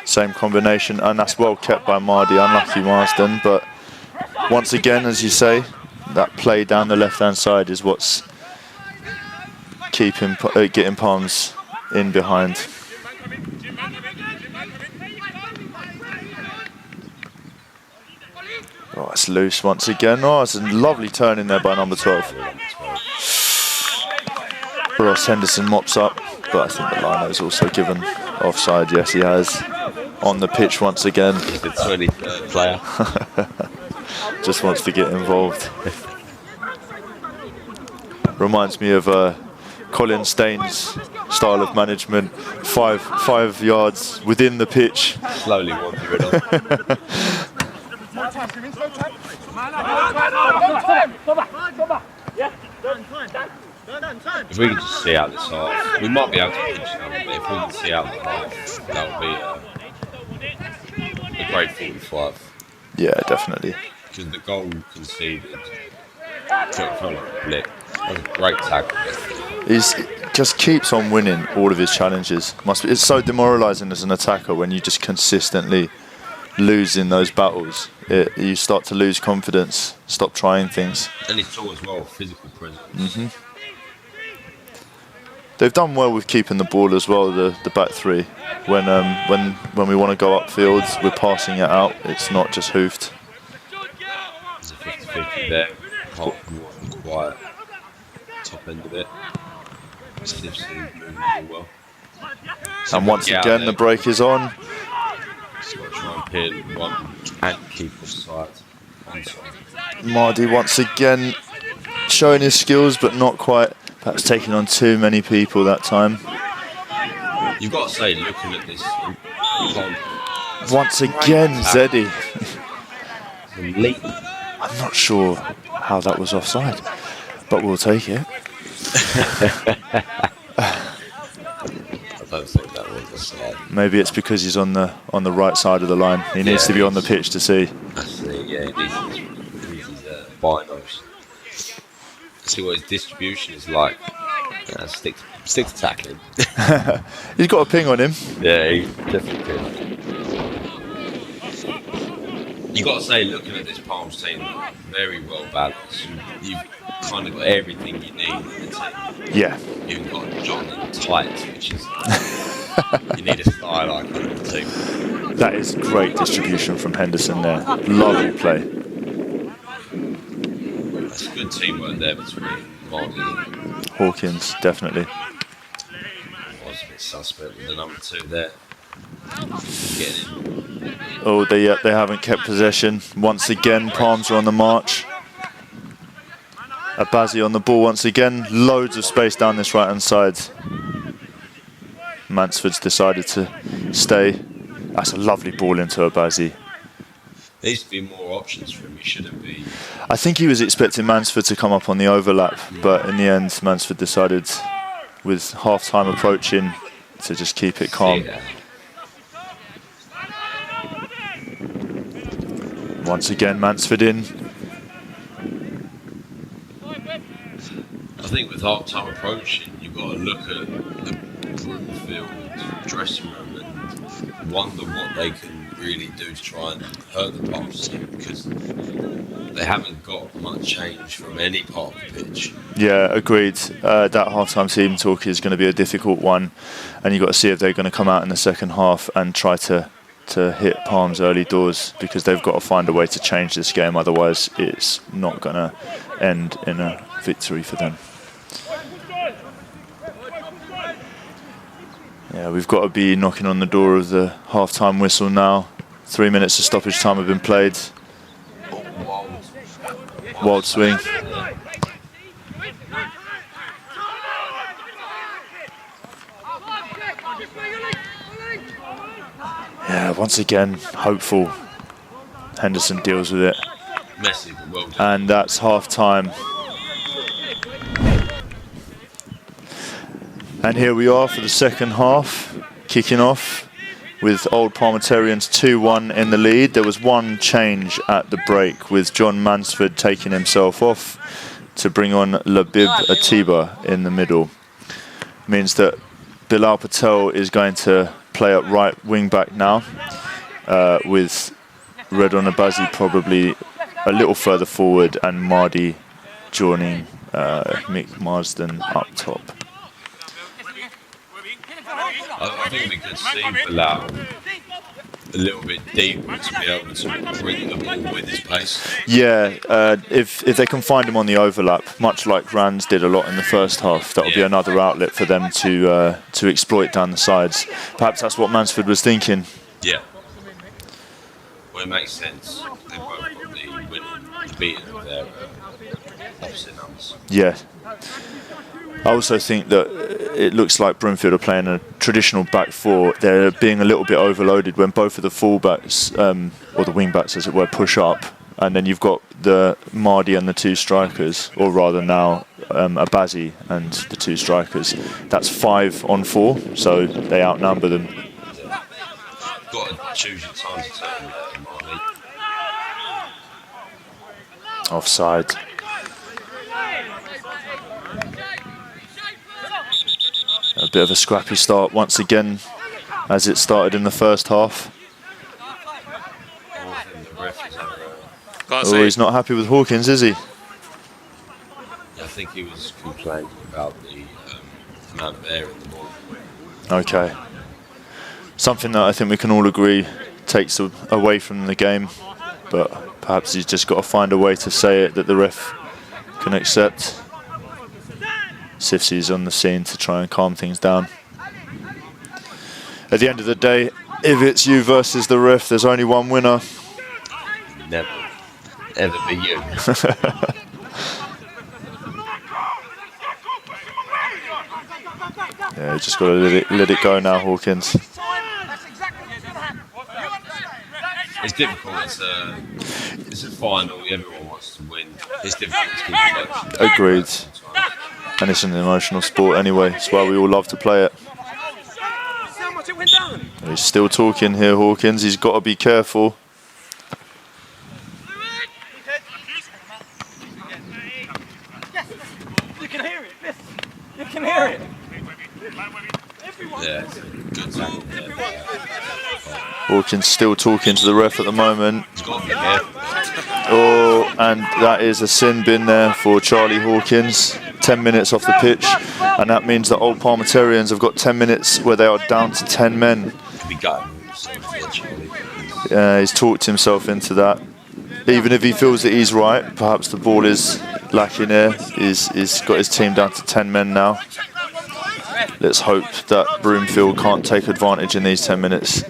Same combination, and that's well kept by Mardi. Unlucky Marsden, but once again, as you say, that play down the left-hand side is what's getting Palms in behind. Oh, it's loose once again. Oh, it's a lovely turn in there by number 12. Ross Henderson mops up, but I think the liner is also given offside. Yes, he has. On the pitch once again. He's the 23rd player. Just wants to get involved. Reminds me of Colin Staines' style of management. Five yards within the pitch. Slowly wandering on. If we can just see out this half, we might be able to pinch them, but if we can see out the half, that would be a great 45. Yeah, definitely. Because the goal conceded felt like a blip. That was a great tackle. He just keeps on winning all of his challenges. It's so demoralising as an attacker when you just consistently lose in those battles. You start to lose confidence, stop trying things. And he's tall as well, physical presence. They've done well with keeping the ball as well, the back three. When we want to go upfield, we're passing it out. It's not just hoofed. There's a 50-50 there. Hold quiet. Top end of it. Stiff's moving well. And once again, the break is on. Just got to try and pin one and keep offside. Mardi once again showing his skills, but not quite. Perhaps taking on too many people that time. You've got to say, looking at this. Once again, Zeddy. Elite. I'm not sure how that was offside, but we'll take it. I don't think that was offside. Maybe it's because he's on the right side of the line. He needs to be on the pitch to see. I see, yeah, he needs his binos. See what his distribution is like. Stick to tackling. He's got a ping on him. Yeah, he definitely did. You got to say, looking at this Palms team, very well balanced. You've kind of got everything you need in the team. Yeah. You've got John and tight, which is you need a style icon in the team. That is great distribution from Henderson there. Lovely play. That's good teamwork there between Marty and Hawkins, definitely. was a bit suspect with the number 2 there. Getting in. Oh, they haven't kept possession. Once again, Palms are on the march. Abazi on the ball once again. Loads of space down this right-hand side. Mansford's decided to stay. That's a lovely ball into Abazi. There needs to be more options for him. He shouldn't be. I think he was expecting Mansford to come up on the overlap, but in the end, Mansford decided, with half-time approaching, to just keep it calm. Yeah. Once again, Mansford in. I think with half-time approaching, you've got to look at the Broomfield dressing room and wonder what they can really do to try and hurt the Palms team, because they haven't got much change from any part of the pitch. Yeah, agreed. That half-time team talk is going to be a difficult one, and you've got to see if they're going to come out in the second half and try to hit Palms early doors, because they've got to find a way to change this game, otherwise it's not going to end in a victory for them. Yeah, we've got to be knocking on the door of the half-time whistle now. 3 minutes of stoppage time have been played. Wild swing. Yeah, once again, hopeful. Henderson deals with it. Messy, but well done. And that's half-time. And here we are for the second half, kicking off with Old Parmiterians 2-1 in the lead. There was one change at the break, with John Mansford taking himself off to bring on Labib Atiba in the middle. Means that Bilal Patel is going to play at right wing back now, with Redon Abazi probably a little further forward and Mardi joining Mick Marsden up top. I think we could see Bilal a little bit deeper to be able to bring the ball with his pace. Yeah, if they can find him on the overlap, much like Rands did a lot in the first half, that will be another outlet for them to exploit down the sides. Perhaps that's what Mansford was thinking. Yeah. Well, it makes sense. They've both got the beating of their opposite numbers. Yeah. I also think that it looks like Broomfield are playing a traditional back four. They're being a little bit overloaded when both of the fullbacks, or the wing-backs as it were, push up. And then you've got the Mardi and the 2 strikers, or rather now Abazi and the 2 strikers. That's 5 on 4, so they outnumber them. Got to choose your time to turn Mardi. Offside. A bit of a scrappy start once again, as it started in the first half. Oh, he's not happy with Hawkins, is he? I think he was complaining about the amount of air in the ball. Okay. Something that I think we can all agree takes away from the game, but perhaps he's just got to find a way to say it that the ref can accept. Sifsy's on the scene to try and calm things down. At the end of the day, if it's you versus the ref, there's only one winner. Never, ever be you. Yeah, you just got to let it go now, Hawkins. It's difficult. It's a final. Everyone wants to win. It's difficult to keep it close. Agreed. And it's an emotional sport anyway. That's why we all love to play it. He's still talking here, Hawkins. He's got to be careful. You can hear it. You can hear it. Yeah, good tackle there. Hawkins still talking to the ref at the moment. He's got to be careful. Oh, and that is a sin bin there for Charlie Hawkins. 10 minutes off the pitch, and that means that Old Parmiterians have got 10 minutes where they are down to 10 men. Could be gutted, unfortunately. He's talked himself into that. Even if he feels that he's right, perhaps the ball is lacking here. He's got his team down to 10 men now. Let's hope that Broomfield can't take advantage in these 10 minutes.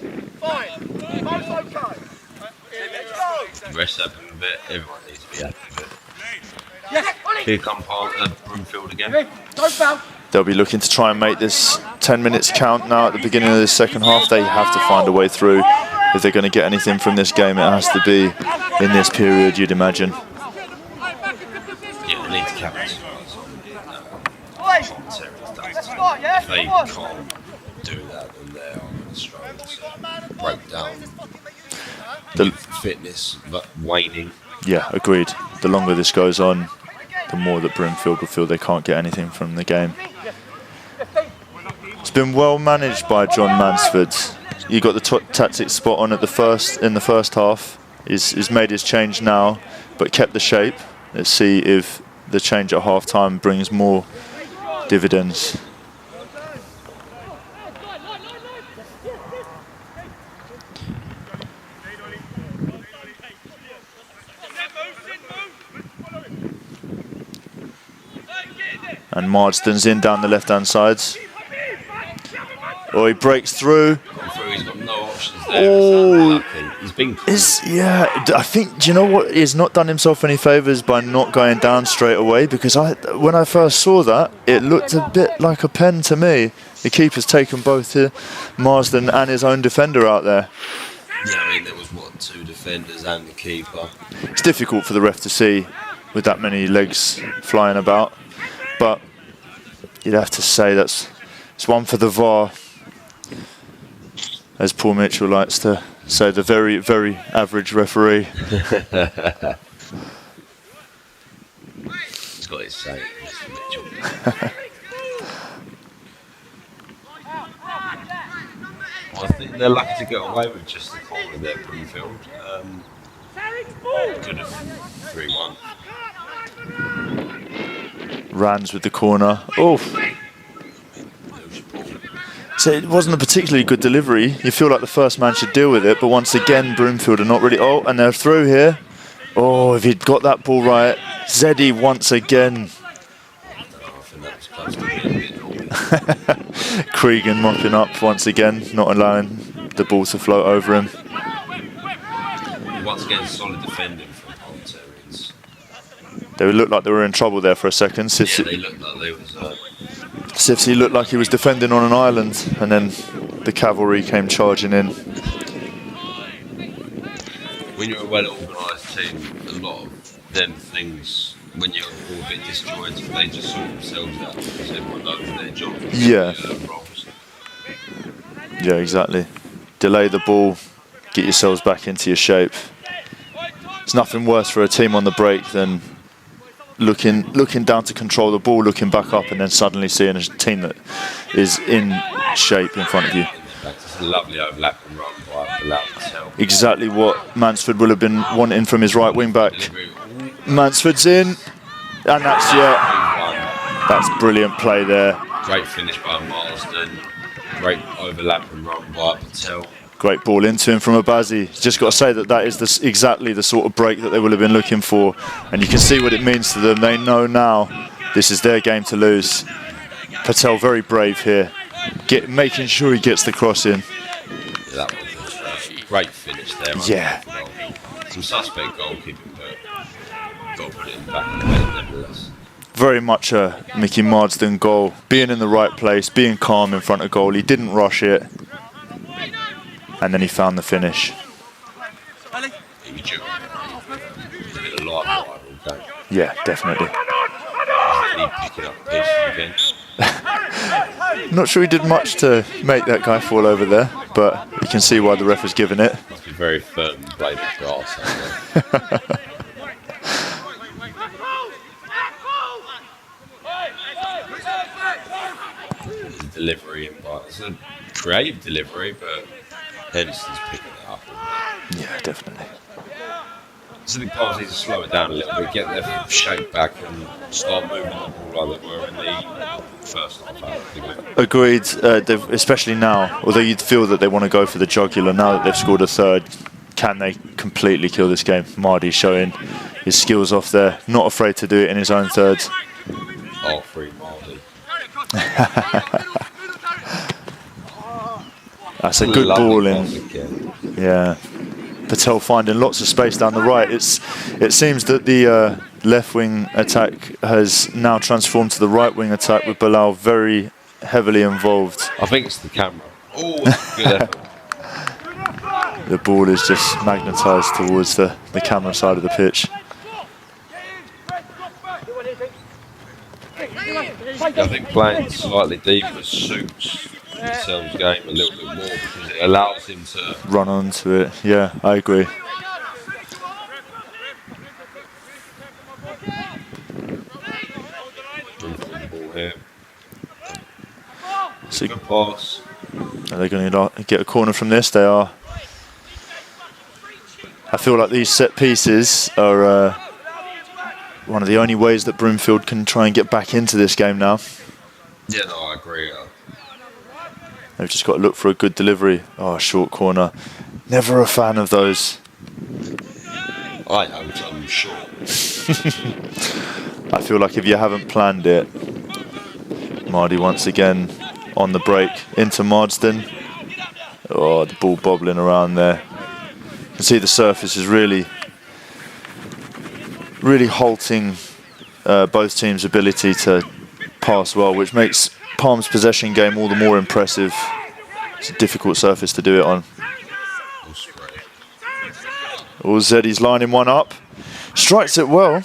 Rest up a bit. Everyone needs to be happy with it. Here come Broomfield again. They'll be looking to try and make this 10 minutes count now at the beginning of the second half. They have to find a way through. If they're going to get anything from this game, it has to be in this period, you'd imagine. Yeah, they need to capitalise on If they can't do that, then they are going to struggle to break down the fitness but waning. Yeah, agreed. The longer this goes on, the more that Broomfield will feel they can't get anything from the game. It's been well managed by John Mansford. He got the tactics spot on in the first half. He's made his change now, but kept the shape. Let's see if the change at half time brings more dividends. And Marsden's in down the left-hand side. Oh, he breaks through. He's got no options there. Oh, he's been. Yeah, I think. Do you know what? He's not done himself any favours by not going down straight away. Because when I first saw that, it looked a bit like a pen to me. The keeper's taken both Marsden and his own defender out there. Yeah, I mean there was what, 2 defenders and the keeper. It's difficult for the ref to see with that many legs flying about. But you'd have to say it's one for the VAR, as Paul Mitchell likes to say, the very, very average referee. He's got his say, Mr. Mitchell. I think they're lucky to get away with just the corner there, Broomfield. Could have 3-1. Rands with the corner. Oh. So it wasn't a particularly good delivery. You feel like the first man should deal with it, but once again, Broomfield are not really. Oh, and they're through here. Oh, if he'd got that ball right. Zeddy once again. Cregan mopping up once again, not allowing the ball to float over him. Once again, solid defending from Parmiterians. They looked like they were in trouble there for a second. Yeah, they looked like they was. Sifsy looked like he was defending on an island, and then the cavalry came charging in. When you're a well-organised team, a lot of them things, when you're all a bit disjointed, they just sort themselves out because everyone knows their job. Yeah. Yeah, exactly. Delay the ball, get yourselves back into your shape. It's nothing worse for a team on the break than looking down to control the ball, looking back up, and then suddenly seeing a team that is in shape in front of you. It's a lovely overlapping run by Bilal himself. exactly what Mansford will have been wanting from his right wing back. Mansford's in, and that's brilliant play there. Great finish by Marsden. Great overlap and run by Patel. Great ball into him from Abazi. Just got to say that is exactly the sort of break that they will have been looking for. And you can see what it means to them. They know now this is their game to lose. Patel very brave here, making sure he gets the cross in. Yeah, that was a great finish there. Yeah. Some suspect goalkeeping, but got to put it in the back of the net nevertheless. Very much a Mickey Marsden goal. Being in the right place, being calm in front of goal. He didn't rush it. And then he found the finish. Yeah, definitely. Not sure he did much to make that guy fall over there, but you can see why the ref has given it. Must be very firm blade of grass. Delivery, it's a creative delivery, but Henderson's picking it up. Yeah, definitely. So the Palms need to slow it down a little bit, get their shape back, and start moving the ball like they were in the first half. Agreed, especially now. Although you'd feel that they want to go for the jugular now that they've scored a third. Can they completely kill this game? Mardy showing his skills off there, not afraid to do it in his own third. Oh, free Mardy. That's a good ball in. Yeah. Patel finding lots of space down the right. It seems that the left wing attack has now transformed to the right wing attack with Bilal very heavily involved. I think it's the camera. Oh, good effort. The ball is just magnetised towards the camera side of the pitch. I think playing slightly deeper suits Patel's game a little bit more because it allows him to run onto it. Yeah, I agree. So good pass. Are they going to get a corner from this? They are. I feel like these set pieces are one of the only ways that Broomfield can try and get back into this game now. Yeah, no, I agree. They've just got to look for a good delivery. Oh, short corner. Never a fan of those. I know, I'm sure. I feel like if you haven't planned it, Mardy once again on the break into Marsden. Oh, the ball bobbling around there. You can see the surface is really halting both teams' ability to pass well, which makes Palm's possession game all the more impressive. It's a difficult surface to do it on. Oh, Zeddy's lining one up. Strikes it well.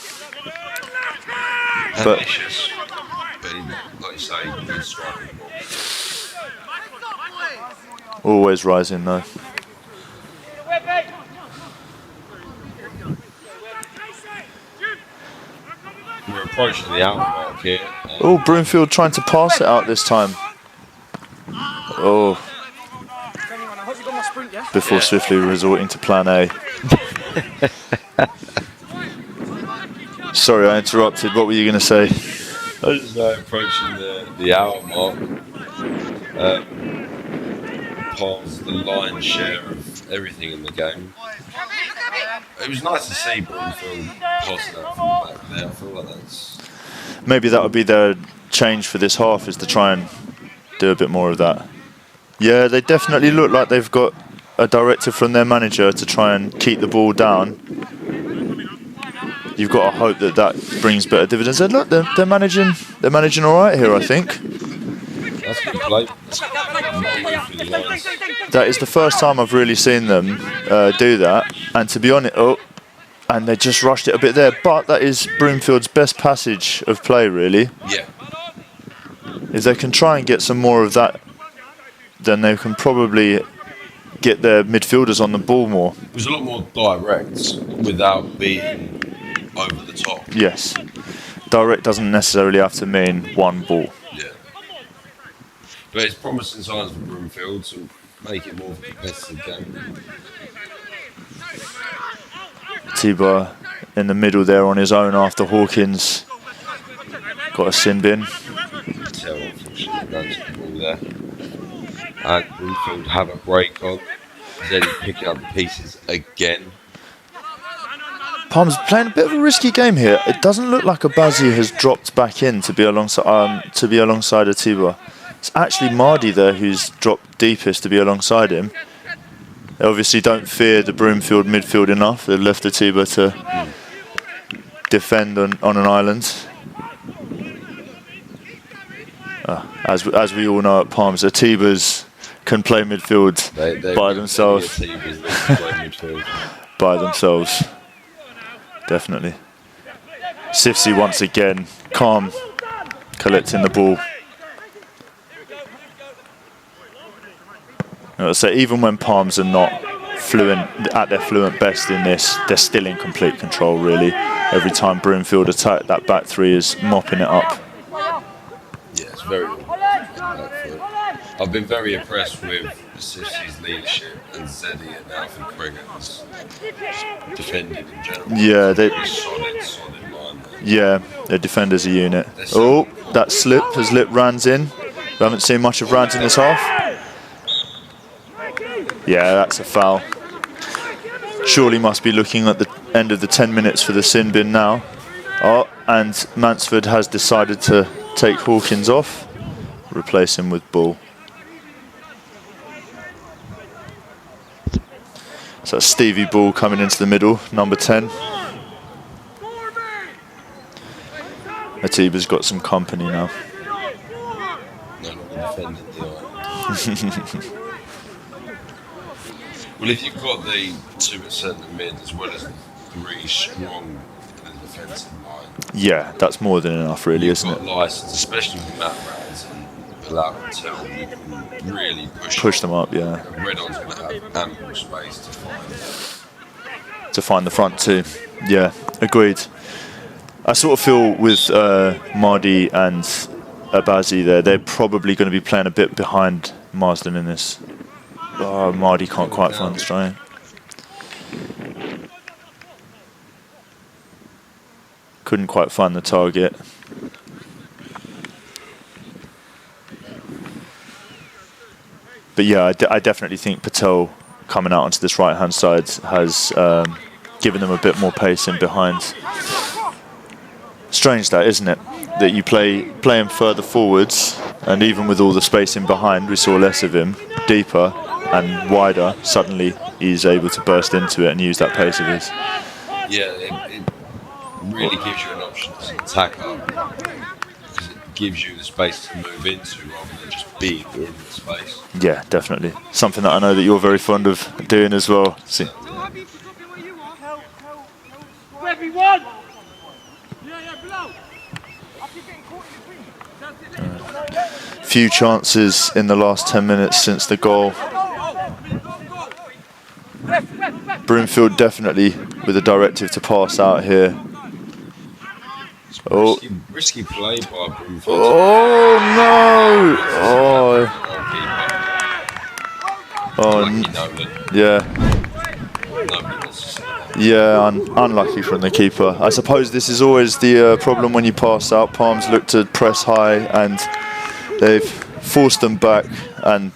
But like you say, good striking ball. Always rising though. We're approaching the out mark here. Oh, Broomfield trying to pass it out this time. Oh. Before swiftly resorting to plan A. Sorry, I interrupted. What were you going to say? I was just approaching the hour mark. Palms the lion's share of everything in the game. It was nice to see Broomfield passing that from back there. I feel like that's... Maybe that would be their change for this half, is to try and do a bit more of that. Yeah, they definitely look like they've got a directive from their manager to try and keep the ball down. You've got to hope that that brings better dividends. And look, they're managing all right here, I think. That's good play. That is the first time I've really seen them do that. And to be honest, and they just rushed it a bit there. But that is Broomfield's best passage of play, really. Yeah. If they can try and get some more of that, then they can probably get their midfielders on the ball more. It was a lot more direct without being over the top. Yes. Direct doesn't necessarily have to mean one ball. Yeah. But it's promising signs for Broomfield to make it more of a competitive game. Tiba in the middle there on his own after Hawkins got a sin bin. Patel unfortunately runs the ball there. And Broomfield have a break on. Zeddy picking up the pieces again. Palm's playing a bit of a risky game here. It doesn't look like Abazi has dropped back in to be alongside Atiba. It's actually Mardi there who's dropped deepest to be alongside him. They obviously don't fear the Broomfield midfield enough. They've left Atiba to defend on an island. As we all know at Palms, Atibas can play midfield by themselves. By themselves. Definitely. Sifsi once again, calm, collecting the ball. I say, even when Palms are not at their fluent best in this, they're still in complete control, really. Every time Broomfield attack, that back three is mopping it up. Yeah, it's very good. I've been very impressed with Sifsi's leadership and Zeddy and Alfie Craigan's defending in general. Yeah, solid line. Yeah, their defenders a unit. Oh, that slip has lit Rands in. We haven't seen much of Rands in this half. Yeah, that's a foul. Surely must be looking at the end of the 10 minutes for the sin bin now. Oh, and Mansford has decided to take Hawkins off, replace him with Bull. So that's Stevie Bull coming into the middle, number 10. Atiba's got some company now. Well, if you've got the 2 at centre mid as well as 3 strong in the defensive line. Yeah, that's more than enough, really, isn't it? You've got license, especially with Matt Rands and Bilal Patel, you can really push them up, yeah. And Redon's going to have ample space to find the front two. Yeah, agreed. I sort of feel with Mardi and Abazi there, they're probably going to be playing a bit behind Marsden in this. Oh, Mardi can't quite find the strike. Couldn't quite find the target. But yeah, I definitely think Patel coming out onto this right-hand side has given them a bit more pace in behind. Strange that, isn't it? That you play him further forwards, and even with all the space in behind, we saw less of him, deeper and wider. Suddenly, he's able to burst into it and use that pace of his. Yeah, it really gives you an option to attack up, because it gives you the space to move into rather than just being in the space. Yeah, definitely. Something that I know that you're very fond of doing as well. See. Everyone! Few chances in the last 10 minutes since the goal. Broomfield definitely with a directive to pass out here. Oh, risky play by Broomfield. Oh no! Yeah. Yeah, unlucky from the keeper. I suppose this is always the problem when you pass out. Palms look to press high and they've forced them back, and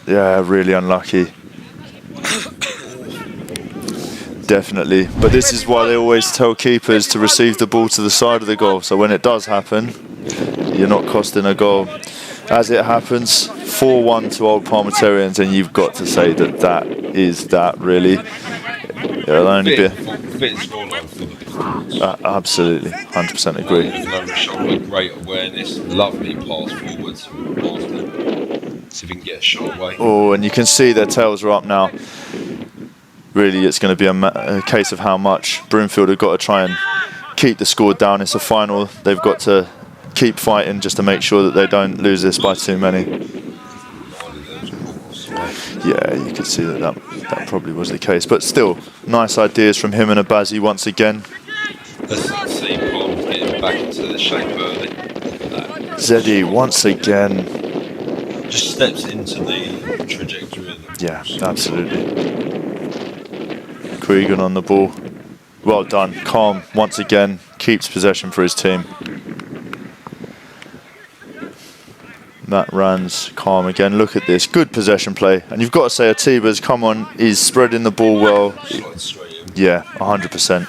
yeah, really unlucky. Definitely. But this is why they always tell keepers to receive the ball to the side of the goal. So when it does happen, you're not costing a goal. As it happens, 4-1 to Old Parmiterians, and you've got to say that that is that, really. It'll only be absolutely, 100% agree. Great awareness, lovely pass forwards from Marsden. See if we can get a shot away. Oh, and you can see their tails are up now. Really, it's going to be a case of how much. Broomfield have got to try and keep the score down. It's a final. They've got to keep fighting just to make sure that they don't lose this by too many. Yeah, you could see that probably was the case. But still, nice ideas from him and Abazi once again. Let's see Palms getting back into the shape early. Zeddy once again. Just steps into the trajectory of the Yeah, absolutely. Cregan on the ball. Well done. Calm once again. Keeps possession for his team. Matt Rands, calm again. Look at this. Good possession play. And you've got to say Atiba's come on. He's spreading the ball well. Yeah, 100%.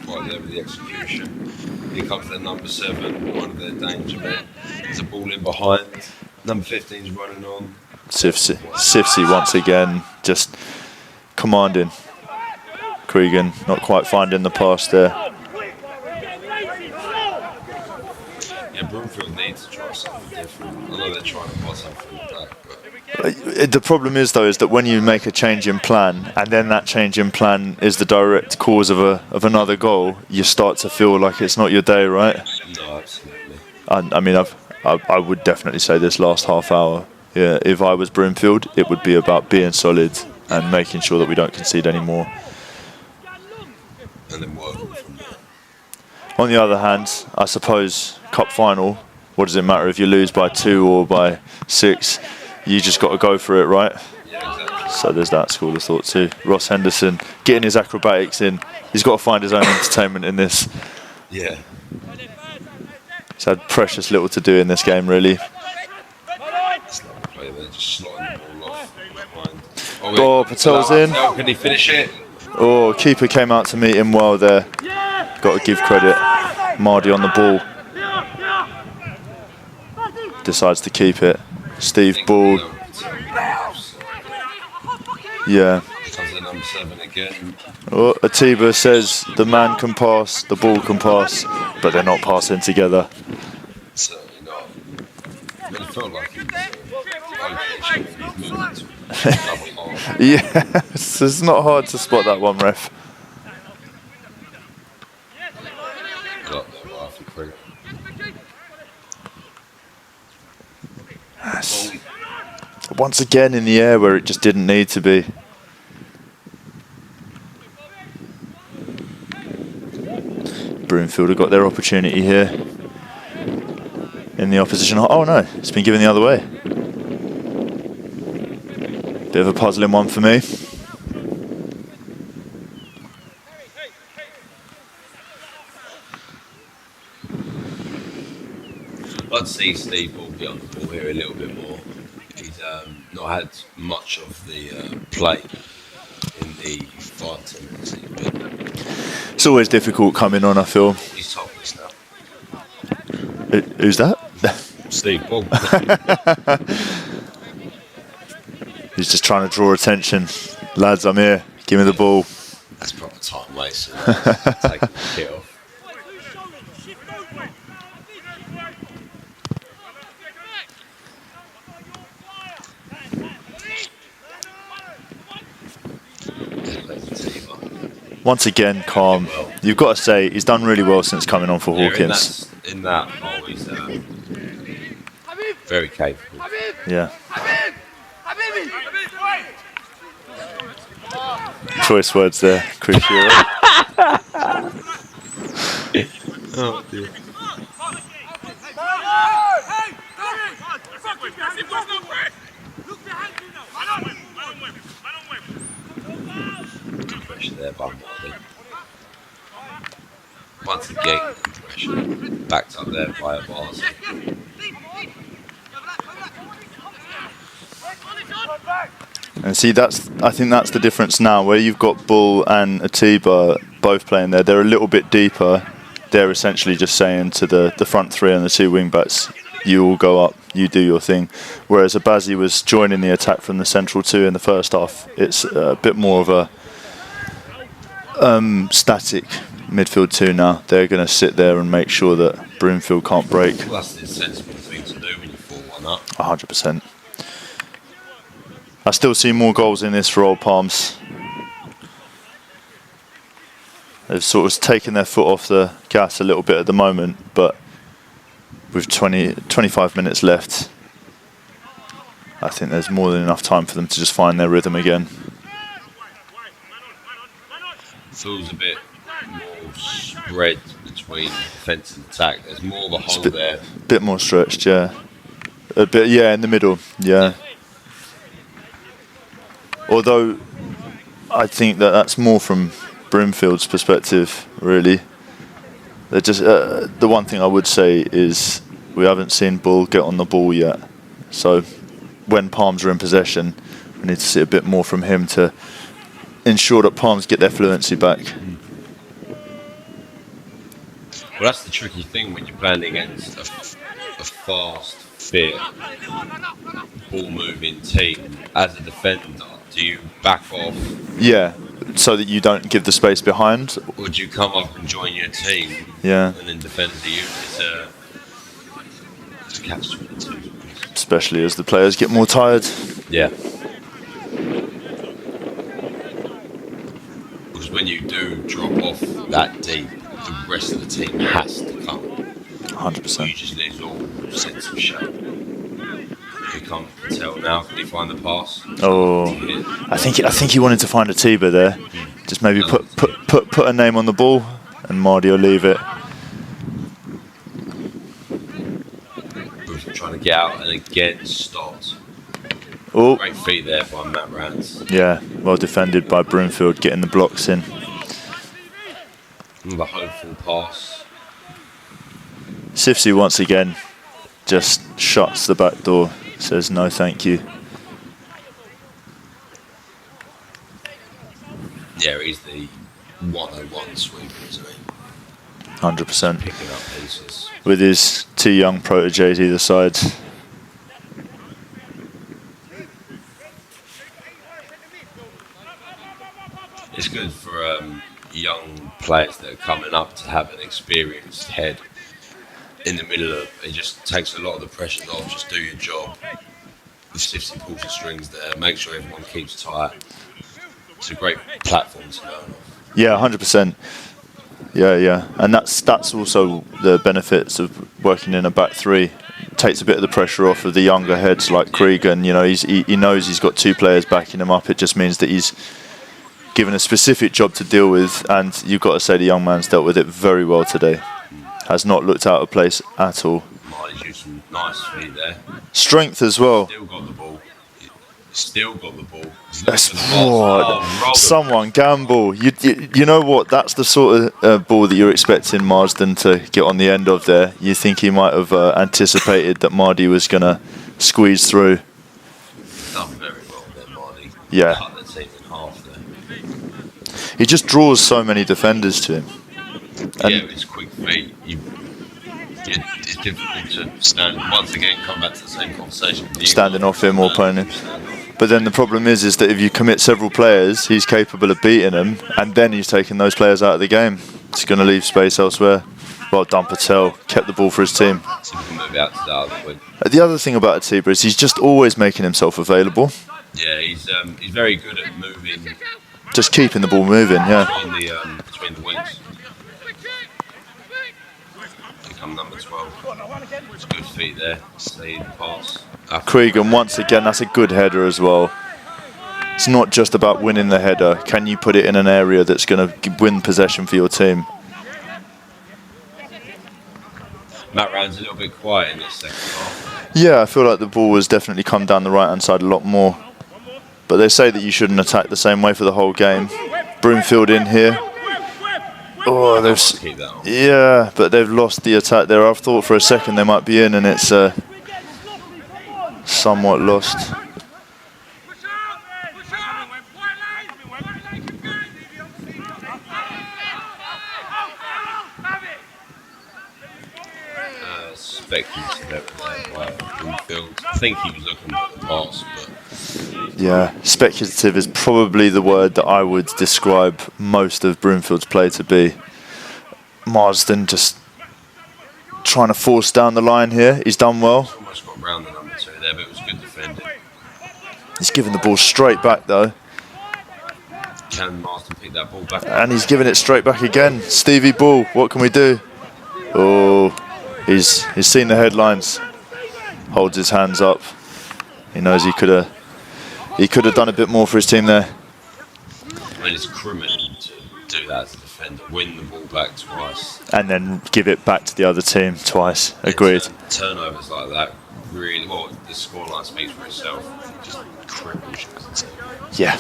Quite there with the execution. Here comes their number 7, one of their danger men. There's a ball in behind. Number 15's running on. Sifsy once again, just commanding. Cregan not quite finding the pass there. Yeah, Broomfield needs to try something different. I know they're trying to pass something back, but the problem is though is that when you make a change in plan and then that change in plan is the direct cause of another goal, you start to feel like it's not your day, right? No, absolutely. I mean, I would definitely say this last half hour, yeah, if I was Broomfield, it would be about being solid and making sure that we don't concede any more. And then working from there. On the other hand, I suppose cup final, what does it matter if you lose by 2 or by 6? You just got to go for it, right? Yeah, exactly. So there's that school of thought too. Ross Henderson getting his acrobatics in. He's got to find his own entertainment in this. Yeah. He's had precious little to do in this game, really. It's not a play there, just slotting the ball off behind. Oh, Patel's in. Can he finish it? Oh, keeper came out to meet him well there. Got to give credit. Mardy on the ball. Decides to keep it. Steve Ball. Yeah. Comes in number 7 again. Oh, Atiba says the man can pass, the ball can pass, but they're not passing together. Certainly not. I mean, it felt like he was Yeah, it's not hard to spot that one, ref. Yes. Once again in the air where it just didn't need to be. Broomfield have got their opportunity here in the opposition. Oh no, it's been given the other way. Bit of a puzzling one for me. I'd see Steve Ball be on the ball here a little bit more. He's not had much of the play in the 5-10 minutes he's been. It's always difficult coming on, I feel. He's topless now. Who's that? Steve Ball. He's just trying to draw attention. Lads, I'm here. Give me the ball. That's proper time wasting. Taking the kit off. Once again, calm. You've got to say, he's done really well since coming on for Hawkins. In that role, he's very capable. Yeah. Choice words there, Crucial. Oh dear. Good pressure there by Marley. Once again, good pressure. Backed up there by a Barzi. And see, I think that's the difference now, where you've got Bull and Atiba both playing there. They're a little bit deeper. They're essentially just saying to the front 3 and the 2 wing backs, you all go up, you do your thing. Whereas Abazi was joining the attack from the central 2 in the first half. It's a bit more of a static midfield 2 now. They're going to sit there and make sure that Broomfield can't break. Well, that's the sensible thing to do when you fall 1 up. 100%. I still see more goals in this for Old Palms. They've sort of taken their foot off the gas a little bit at the moment, but with 25 minutes left, I think there's more than enough time for them to just find their rhythm again. Feels a bit more spread between defence and attack. There's more of a hole there. Bit more stretched, yeah. A bit, yeah, in the middle, yeah. Although I think that that's more from Broomfield's perspective, really. They're just the one thing I would say is we haven't seen Bull get on the ball yet. So when Palms are in possession, we need to see a bit more from him to ensure that Palms get their fluency back. Well, that's the tricky thing when you're playing against a fast, fit, ball-moving team. As a defender, do you back off? Yeah, so that you don't give the space behind. Or do you come up and join your team? Yeah. And then defend the unit? It's a catch-22. Especially as the players get more tired. Yeah. Because when you do drop off that deep, the rest of the team has to come. 100%. You just lose all sense of shape. Here comes Patel now. Can he find the pass? Oh, I think he wanted to find a Tiba there. Just maybe put a name on the ball, and Mardy will leave it. Trying to get out and again stopped. Oh, great feet there by Matt Rance. Yeah, well defended by Broomfield, getting the blocks in. The hopeful pass. Sifsy once again just shuts the back door, says no thank you. Yeah, he's the 101 sweeper, isn't he? 100%. Picking up pieces. With his two young proteges either side. It's good for young players that are coming up to have an experienced head in the middle of it. Just takes a lot of the pressure off. Just do your job. The Sifsy pulls the strings there. Make sure everyone keeps tight. It's a great platform to learn off. Yeah, 100%. Yeah, and that's also the benefits of working in a back three. Takes a bit of the pressure off of the younger heads like Cregan. You know, he knows he's got two players backing him up. It just means that he's given a specific job to deal with, and you've got to say the young man's dealt with it very well today. Has not looked out of place at all. Marty's used some nice feet there. Strength as well. Still got the ball. Still got the ball. Someone gamble. You know what? That's the sort of ball that you're expecting Marsden to get on the end of there. You think he might have anticipated that Mardy was going to squeeze through. Done very well there, Mardy. Yeah. Cut the team in half there. He just draws so many defenders to him. And yeah, with his quick feet, it's difficult to stand. Once again, come back to the same conversation. Standing off him or playing him. But then the problem is that if you commit several players, he's capable of beating them, and then he's taking those players out of the game. He's going to leave space elsewhere. Well done, Patel. Kept the ball for his team. The other thing about Atiba is he's just always making himself available. Yeah, he's very good at moving. Just keeping the ball moving, yeah. Between the wings. Here come number 12. It's good feet there. Stay the pass. Cregan, once again, that's a good header as well. It's not just about winning the header. Can you put it in an area that's going to win possession for your team? Matt Rand's a little bit quiet in this second half. Yeah, I feel like the ball has definitely come down the right-hand side a lot more. But they say that you shouldn't attack the same way for the whole game. Broomfield in here. Oh, yeah, but they've lost the attack there. I thought for a second they might be in, and it's somewhat lost. Speculative by Broomfield. I think he was looking at the pass, but yeah, speculative is probably the word that I would describe most of Broomfield's play to be. Marsden just trying to force down the line here. He's done well. Almost got round the number 2 there, but it was good defending. He's giving the ball straight back though. Can Marsden pick that ball back? And he's giving it straight back again. Stevie Ball, what can we do? Oh, he's seen the headlines. Holds his hands up. He knows he could have done a bit more for his team there. I mean, it's criminal to do that as a defender, win the ball back twice, and then give it back to the other team twice. Agreed. Turnovers like that really, well, the scoreline speaks for itself. Just cripples you. Yeah.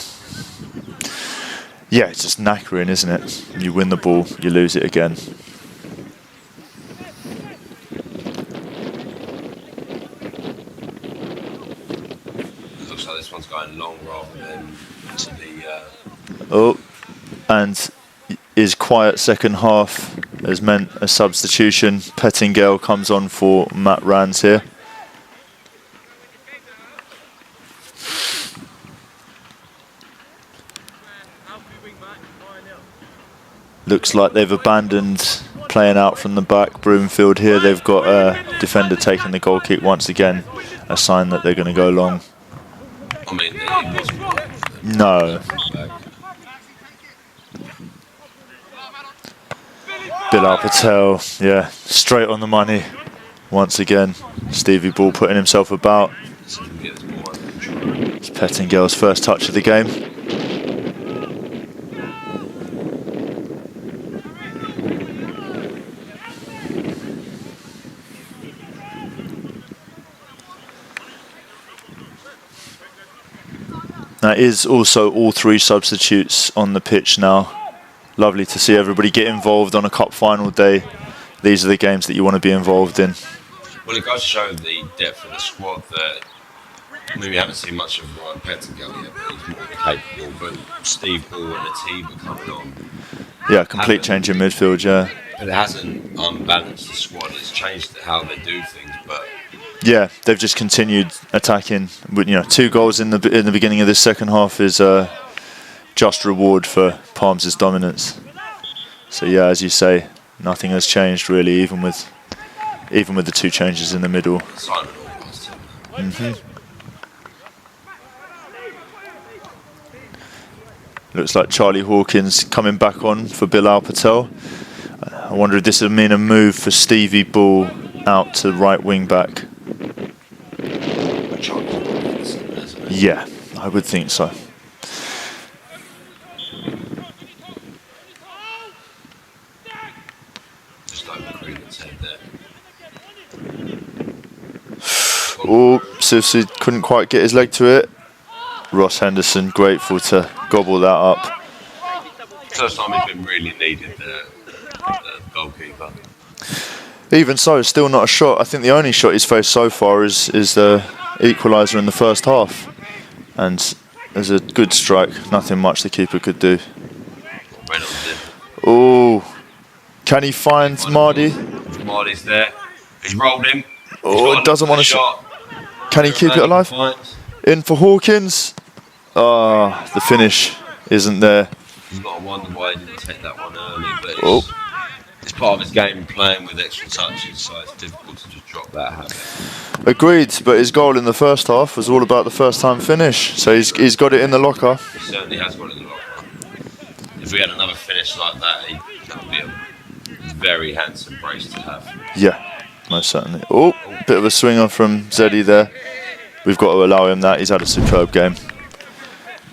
Yeah, it's just knackering, isn't it? You win the ball, you lose it again. It looks like this one's going long rather than to the... Oh, and his quiet second half has meant a substitution. Pettingale comes on for Matt Rands here. Looks like they've abandoned playing out from the back. Broomfield here, they've got a defender taking the goal kick once again, a sign that they're going to go long. I mean, it wasn't... No. Bilal Patel, yeah, straight on the money once again. Stevie Ball putting himself about. It's Pettingale's first touch of the game. That is also all three substitutes on the pitch now. Lovely to see everybody get involved on a cup final day. These are the games that you want to be involved in. Well, it goes to show the depth of the squad that we haven't seen much of Ryan Pettingale yet, but he's more capable. But Steve Ball and Atiba coming on. Yeah, complete change in midfield, yeah. But it hasn't unbalanced the squad. It's changed how they do things, but... Yeah, they've just continued attacking. You know, 2 goals in the beginning of this second half is just reward for Palms' dominance. So yeah, as you say, nothing has changed really, even with the 2 changes in the middle. Looks like Charlie Hawkins coming back on for Bilal Patel. I wonder if this would mean a move for Stevie Ball out to right wing back. Yeah, I would think so. Oh, Sifsi couldn't quite get his leg to it. Ross Henderson grateful to gobble that up. First time he's been really needed, the goalkeeper. Even so, still not a shot. I think the only shot he's faced so far is the equaliser in the first half. And there's a good strike, nothing much the keeper could do. Oh, can he find Mardy? Mardy's there. He's rolled him. Oh, it doesn't want to shot. Can he keep it alive? In for Hawkins. Ah, the finish isn't there. You've got to wonder why he didn't take that one early, but it's part of his game playing with extra touches, so it's difficult to just drop that habit. Agreed, but his goal in the first half was all about the first time finish, so he's got it in the locker. He certainly has got it in the locker. If we had another finish like that, that would be a very handsome brace to have. Yeah, most certainly. Oh, bit of a swinger from Zeddy there. We've got to allow him that. He's had a superb game.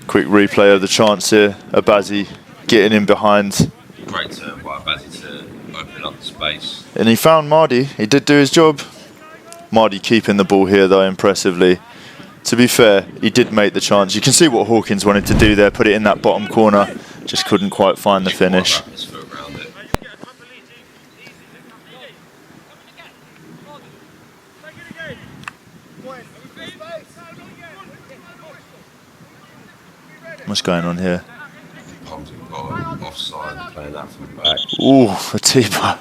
Quick replay of the chance here. Abazi getting in behind. Great turn by Abazi to open up the space. And he found Mardy. He did do his job. Mardy keeping the ball here though impressively. To be fair, he did make the chance. You can see what Hawkins wanted to do there. Put it in that bottom corner. Just couldn't quite find the finish. What's going on here? Palms have got offside, playing that from the back. Ooh, Atiba.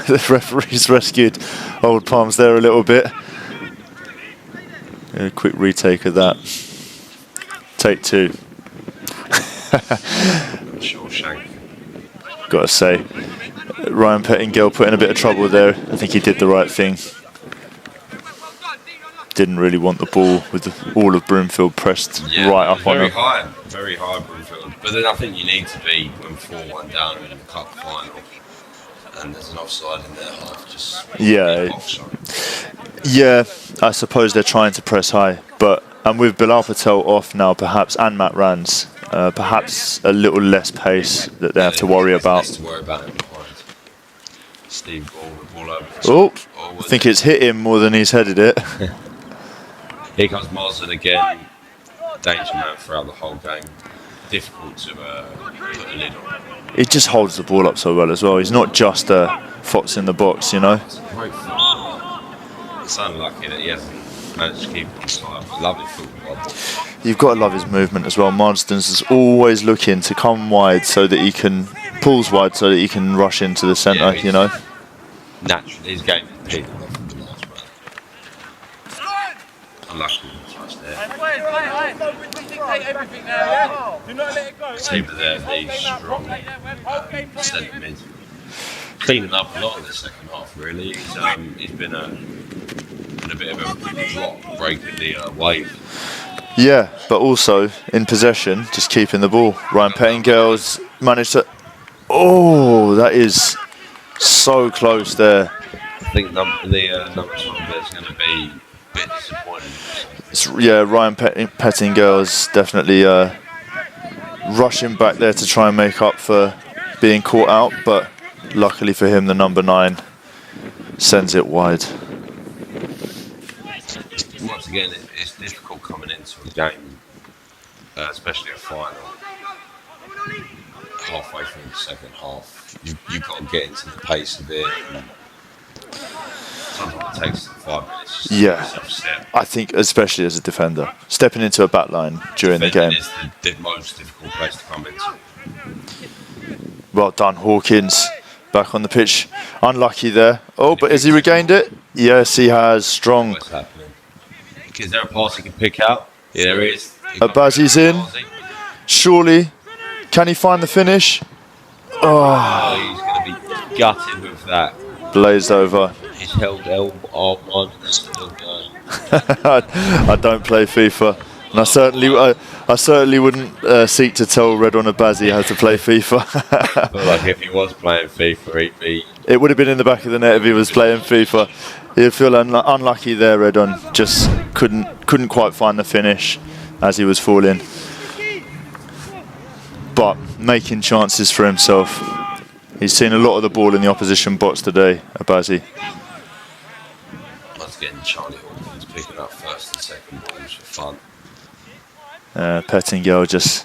The referee's rescued old Palms there a little bit. A quick retake of that. Take 2. Got to say, Ryan Pettingale put in a bit of trouble there. I think he did the right thing. Didn't really want the ball with all of Broomfield pressed right up on him. Very high Broomfield. But then I think you need to be when 4-1 down in the cup final. And there's an offside in their half. Yeah, I suppose they're trying to press high. But and with Bilal Patel off now, perhaps, and Matt Rands, perhaps a little less pace that they have to worry about. Less to worry about in behind. Steve Ball, the ball over. Oh, I think it's hit him more than he's headed it. Here comes Marsden again. Danger man throughout the whole game. Difficult to put a lid on. He just holds the ball up so well as well. He's not just a fox in the box, you know. It's a great football. It's unlucky that he hasn't managed to keep it inside. Lovely football. You've got to love his movement as well. Marsden's is always looking to come wide so that he can, pulls wide so that he can rush into the centre, you know. Naturally, his game is peeling off from the last man. Unlucky touch there. See, but they're the strong centre mid. Cleaning up a lot of the second half, really. He's been a bit of a drop breaking the wave. Yeah, but also in possession, just keeping the ball. Ryan Pettingale's managed to. Oh, that is so close there. I think the number 12 is going to be a bit disappointing. Yeah, Ryan Pettingale's definitely rushing back there to try and make up for being caught out, but luckily for him, the number 9 sends it wide. Once again, it's difficult coming into a game, especially a final. Halfway through the second half, you've got to get into the pace of it. Sometimes it takes 5 minutes just to get yourself set. I think, especially as a defender, stepping into a back line during the game. It's the most difficult place to come into. Well done, Hawkins. Back on the pitch. Unlucky there. Oh, but has he regained it? Yes, he has. Strong. What's happening? Is there a pass he can pick out? Yeah, there is. Abazi's in. Surely. Can he find the finish? Oh, he's going to be gutted with that. Blazed over. He's held L1 still going. I don't play FIFA. And I certainly wouldn't seek to tell Red on Abazi how to play FIFA. But like if he was playing FIFA, he'd be... It would have been in the back of the net if he was playing FIFA. He'd feel unlucky there, Redon. Just couldn't quite find the finish as he was falling. But making chances for himself. He's seen a lot of the ball in the opposition box today, Abazi. Once again, Charlie Hawkins picking up first and second balls for fun. Pettingale just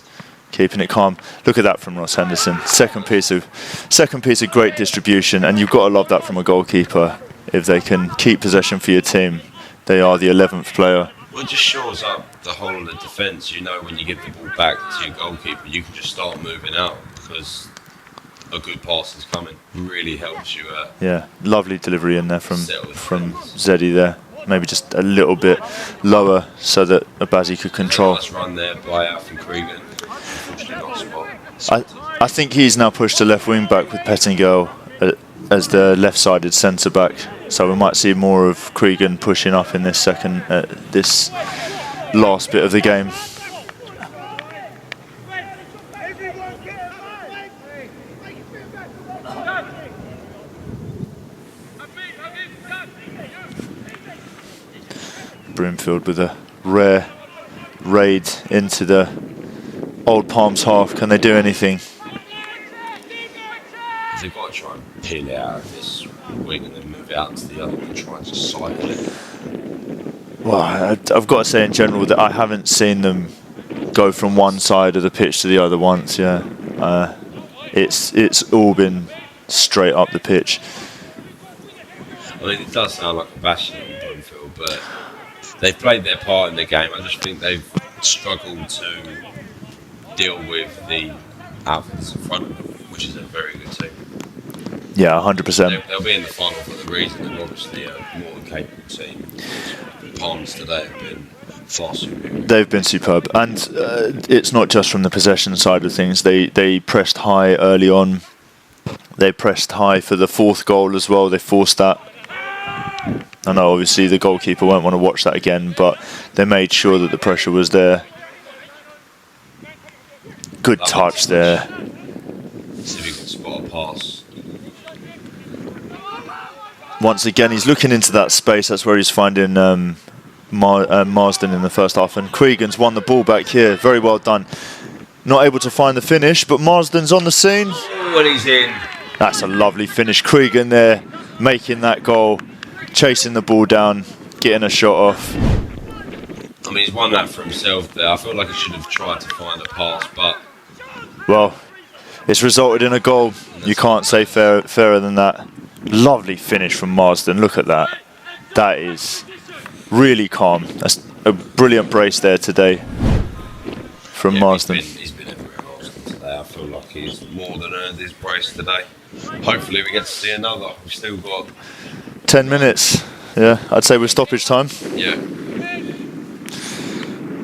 keeping it calm. Look at that from Ross Henderson. Second piece of great distribution, and you've got to love that from a goalkeeper. If they can keep possession for your team, they are the 11th player. Well, it just shores up the whole of the defence. You know, when you give the ball back to your goalkeeper, you can just start moving out because a good pass is coming. Really helps you. Yeah, lovely delivery in there from Zeddy there. Maybe just a little bit lower so that Abazi could control. Nice run there by Alfie Cregan. I think he's now pushed to left wing back with Pettingale as the left-sided centre back. So we might see more of Cregan pushing up in this this last bit of the game. Broomfield with a rare raid into the Old Palms half. Can they do anything? They've got to try and peel it out of this wing and then move it out to the other and try and just cycle it. Well, I've got to say in general that I haven't seen them go from one side of the pitch to the other once. Yeah, it's all been straight up the pitch. I mean, it does sound like a bashing on Broomfield, but they've played their part in the game. I just think they've struggled to deal with the outfits in front of them, which is a very good team. Yeah, 100%. They'll be in the final for the reason they're obviously a more than capable team. Palms today have been far superior. They've been superb, and it's not just from the possession side of things. They pressed high early on. They pressed high for the 4th goal as well. They forced that. I know obviously the goalkeeper won't want to watch that again, but they made sure that the pressure was there. Good touch there. See if he can spot a pass. Once again, he's looking into that space. That's where he's finding Marsden in the first half. And Cregan's won the ball back here. Very well done. Not able to find the finish, but Marsden's on the scene. Oh, and he's in. That's a lovely finish. Cregan there, making that goal, chasing the ball down, getting a shot off. I mean, he's won that for himself there. I feel like he should have tried to find a pass, but... Well, it's resulted in a goal. You can't say fairer than that. Lovely finish from Marsden. Look at that. That is really calm. That's a brilliant brace there today from Marsden. He's been everywhere Marsden today. I feel like he's more than earned his brace today. Hopefully we get to see another. We've still got 10 minutes. Yeah, I'd say we're stoppage time. Yeah.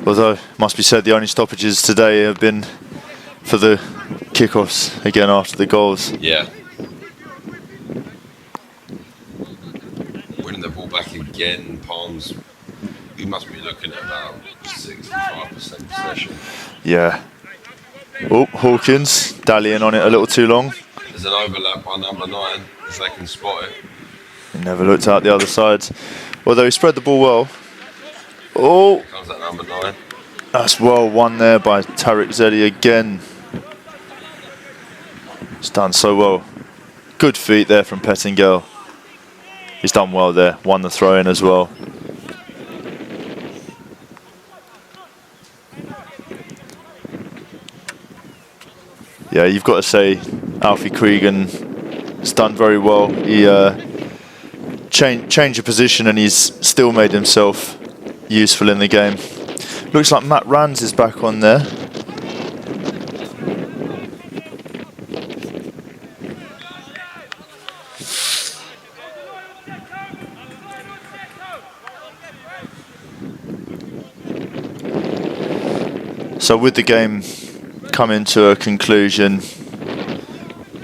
Although, must be said, the only stoppages today have been for the kickoffs again after the goals. Yeah. Winning the ball back again, Palms, we must be looking at about 65% possession. Yeah. Oh, Hawkins dallying on it a little too long. There's an overlap by number 9, if they can spot it. He never looked out the other side. Although he spread the ball well. Oh! Here comes that number 9. That's well won there by Tariq Zedi again. He's done so well. Good feet there from Pettingale. He's done well there. Won the throw in as well. Yeah, you've got to say Alfie Cregan has done very well. He changed the position and he's still made himself useful in the game. Looks like Matt Rands is back on there. So with the game coming to a conclusion,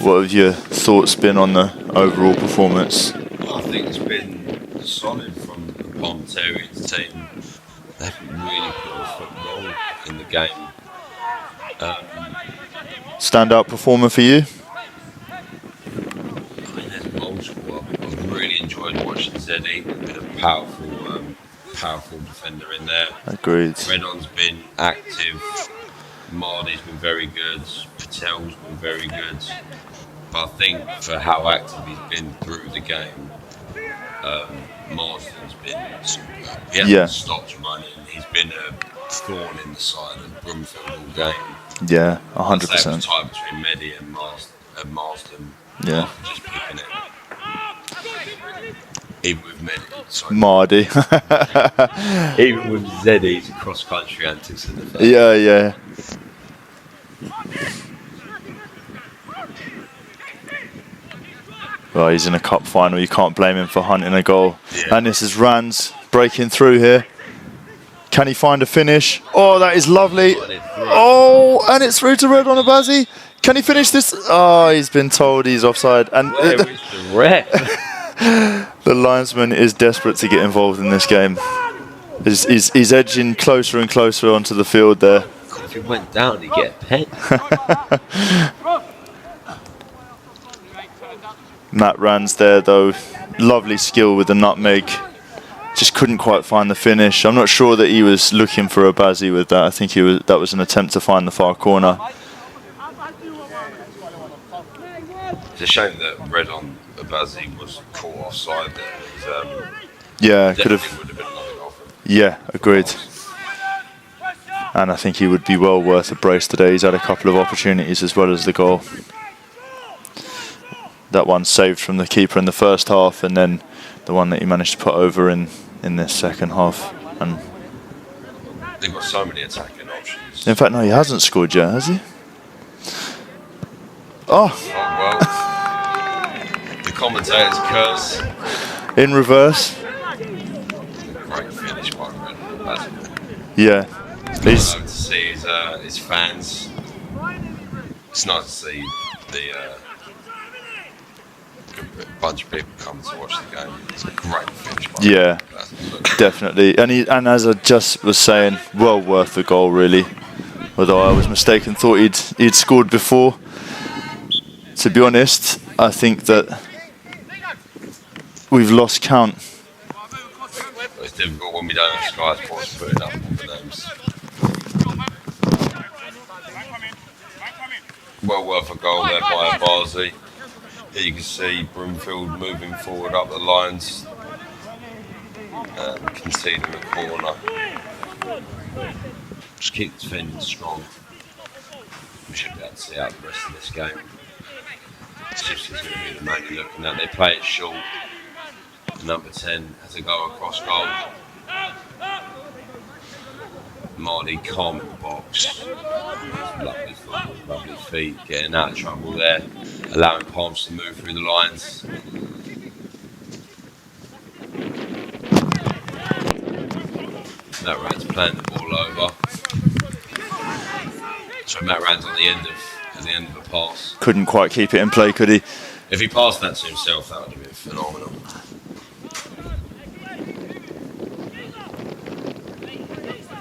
what have your thoughts been on the overall performance? I think it's been solid from the Parmiterians team. They've really put a football in the game. Standout performer for you? I mean, there's multiple. I've really enjoyed watching Zeddy. Been a powerful defender in there. Agreed. Redon's been active. Mardy's been very good. Patel's been very good. But I think for how active he's been through the game, Marsden's been superb. He hasn't stopped running. He's been a thorn in the side of Broomfield all game. Yeah, 100%. I'd say it was tight between Mehdi and Marsden. Yeah. Just picking it. Even with Mehdi. Sorry. Mardy. Even with Zeddy's cross-country antics in the face. Yeah. Well, he's in a cup final. You can't blame him for hunting a goal. Yeah. And this is Rands breaking through here. Can he find a finish? Oh, that is lovely. Oh, and it's through to Red on Abazi. Can he finish this? Oh, he's been told he's offside. And where is the ref? The linesman is desperate to get involved in this game. He's edging closer and closer onto the field there. If he went down, he'd get a pen. Matt Rands there though, lovely skill with the nutmeg. Just couldn't quite find the finish. I'm not sure that he was looking for Abazi with that. I think that was an attempt to find the far corner. It's a shame that Redon Abazi was caught offside there. Yeah, could have. Would have been another goal for him. Yeah, agreed. And I think he would be well worth a brace today. He's had a couple of opportunities as well as the goal. That one saved from the keeper in the first half, and then the one that he managed to put over in this second half. And they've got so many attacking options. in fact, no, he hasn't scored yet, has he? Oh, well. The commentator's curse. In reverse. Great finish by Redon. Yeah. It's nice to see his fans. It's nice to see the bunch of people coming to watch the game. It's a great finish. Yeah, definitely. And as I just was saying, well worth the goal really. Although I was mistaken, thought he'd scored before. To be honest, I think that we've lost count. It's difficult when we don't have Sky Sports putting up the names. Well worth a goal there by Abazi. Here you can see Broomfield moving forward up the lines and conceding the corner. Just keep defending strong. We should be able to see out the rest of this game. Chiefs is going to be the man you're looking at. They play it short. Number 10 has a go across goal. Marley calm in the box. Lovely foot, lovely feet, getting out of trouble there. Allowing Palms to move through the lines. Matt Rand's playing the ball over. So Matt Rand's on the end of a pass. Couldn't quite keep it in play, could he? If he passed that to himself, that would have been phenomenal.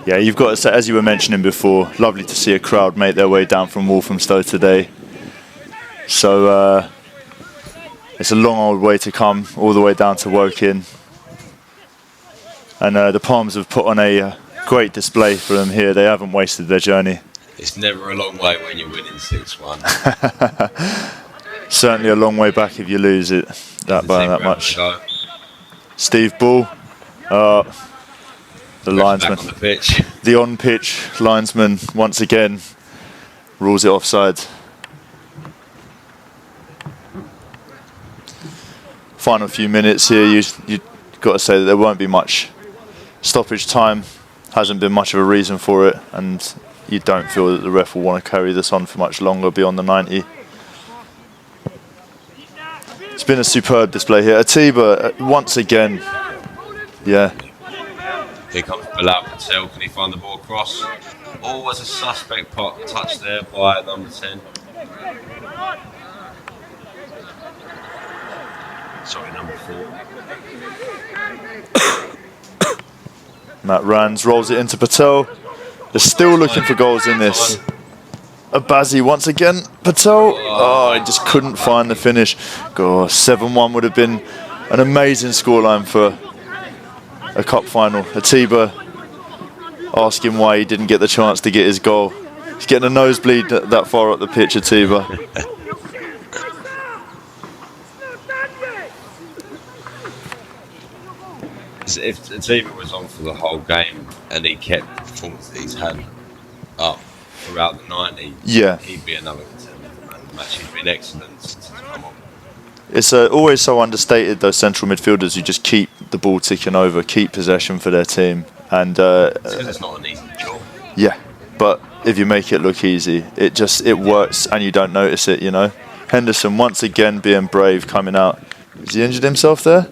Yeah, you've got to say, as you were mentioning before, lovely to see a crowd make their way down from Walthamstow today. So it's a long old way to come, all the way down to Woking. And the Palms have put on a great display for them here. They haven't wasted their journey. It's never a long way when you're winning 6-1. Certainly a long way back if you lose it by that much. Steve Ball, the linesman, on the pitch. The on-pitch linesman once again rules it offside. Final few minutes here, you've got to say that there won't be much stoppage time. Hasn't been much of a reason for it, and you don't feel that the ref will want to carry this on for much longer beyond the 90. It's been a superb display here. Atiba, once again, yeah. Here comes Bilal Patel. Can he find the ball across? Always a suspect touch there by number 10. Sorry, number 4. Matt Rands rolls it into Patel. They're still looking for goals in this. Abazi once again. Patel. Oh, he just couldn't find the finish. God, 7-1 would have been an amazing scoreline for a cup final. Atiba asking why he didn't get the chance to get his goal. He's getting a nosebleed that far up the pitch, Atiba. If Atiba was on for the whole game and he kept the performance that he's had up throughout the 90, yeah, he'd be another contender for man of the match. He's been excellent since he's come on. It's always so understated, those central midfielders who just keep the ball ticking over, keep possession for their team. And it's because it's not an easy job. Yeah, but if you make it look easy, it works and you don't notice it, you know. Henderson once again being brave, coming out. Has he injured himself there?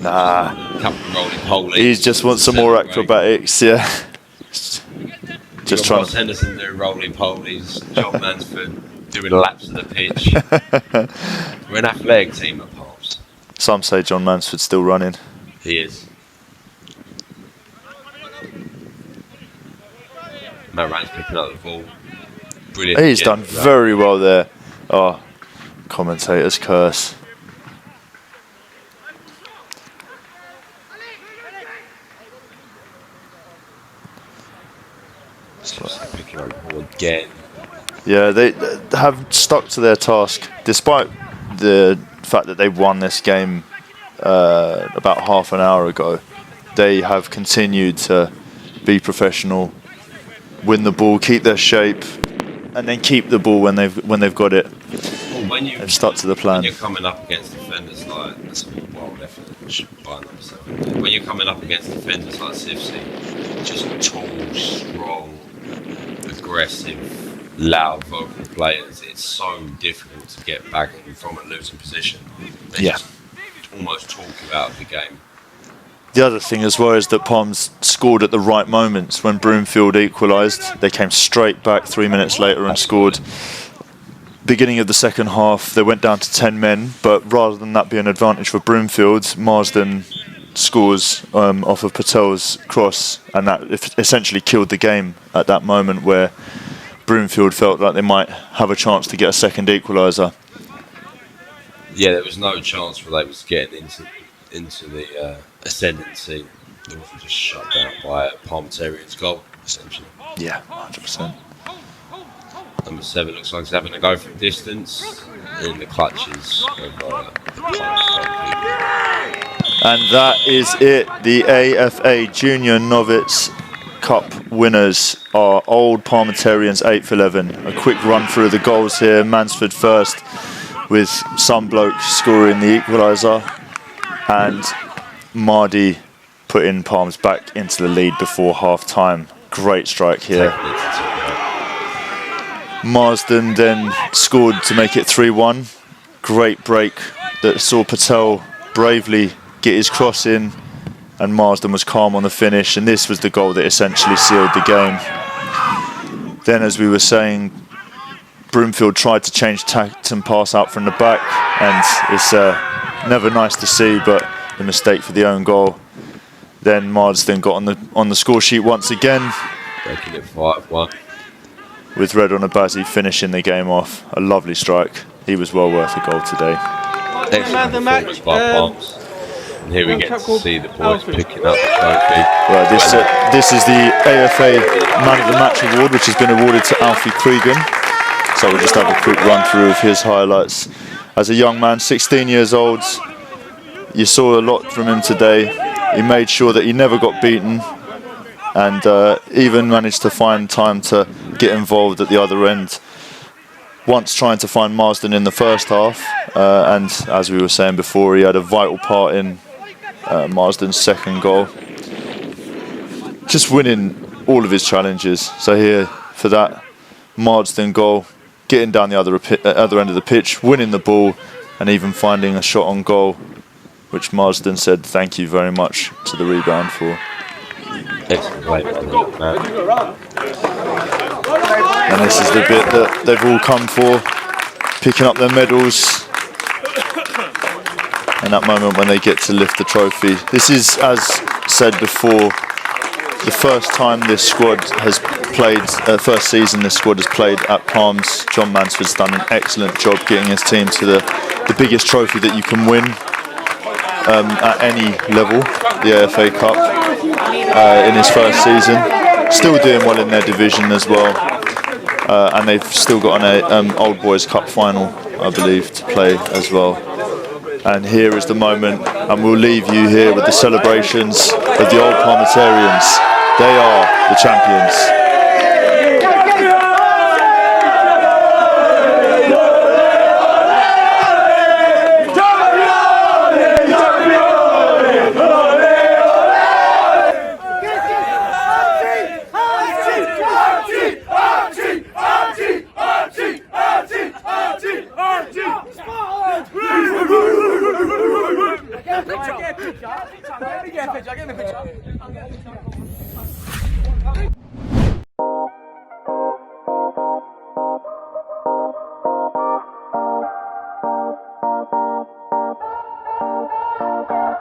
Nah. Couple of rolling polies. He just wants some more acrobatics, yeah. Just trying. Ross Henderson doing rolling polies. John Mansford doing laps of the pitch. We're an athletic team at Palms. Some say John Mansford's still running. He is. Matt Rand's picking up the ball. Brilliant. He's done very well there. Oh, commentator's curse. Picking up the ball again. Yeah, they have stuck to their task, despite the fact that they won this game about half an hour ago. They have continued to be professional, win the ball, keep their shape, and then keep the ball when they've got it. Well, they've stuck to the plan. When you're coming up against defenders like that's a wild effort. When you're coming up against defenders like Sivsy, just tall, strong, aggressive, loud, vocal players, it's so difficult to get back from a losing position. They just almost talk you out of the game. The other thing as well is that Palms scored at the right moments. When Broomfield equalised, they came straight back 3 minutes later and scored. Beginning of the second half, they went down to 10 men, but rather than that be an advantage for Broomfield, Marsden scores off of Patel's cross, and that essentially killed the game at that moment where Broomfield felt like they might have a chance to get a second equaliser. Yeah, there was no chance where they was getting into the ascendancy. It wasn't just shut down by a Parmiterians goal, essentially. Yeah, 100%. Number 7 looks like he's having a go from distance. in the clutches of And that is it. The AFA Junior Novetes Cup winners are Old Parmiterians 8-11. A quick run through the goals here. Mansford first with some bloke scoring the equaliser, and Mardy putting Palms back into the lead before half-time. Great strike here. Marsden then scored to make it 3-1. Great break that saw Patel bravely get his cross in, and Marsden was calm on the finish, and this was the goal that essentially sealed the game. Then, as we were saying, Broomfield tried to change tact and pass out from the back, and it's never nice to see, but the mistake for the own goal. Then Marsden got on the score sheet once again, making it 5-1. with Red on a Bazzi finishing the game off. A lovely strike. He was well worth a goal today. Excellent performance by Palms. And here we get to see the boys picking up the trophy. Well, this is the AFA Man of the Match award, which has been awarded to Alfie Cregan. So we'll just have a quick run through of his highlights. As a young man, 16 years old, you saw a lot from him today. He made sure that he never got beaten, and even managed to find time to get involved at the other end. Once trying to find Marsden in the first half, and as we were saying before, he had a vital part in Marsden's second goal. Just winning all of his challenges. So here, for that Marsden goal, getting down the other end of the pitch, winning the ball, and even finding a shot on goal, which Marsden said thank you very much to the rebound for. Excellent play, man. And this is the bit that they've all come for, picking up their medals, and that moment when they get to lift the trophy. This is, as said before, the first time this squad has played, first season this squad has played at Palms. John Mansford's done an excellent job getting his team to the biggest trophy that you can win at any level, the AFA Cup, in his first season. Still doing well in their division as well. And they've still got an Old Boys Cup final, I believe, to play as well. And here is the moment, and we'll leave you here with the celebrations of the Old Parmiterians. They are the champions. Get a picture.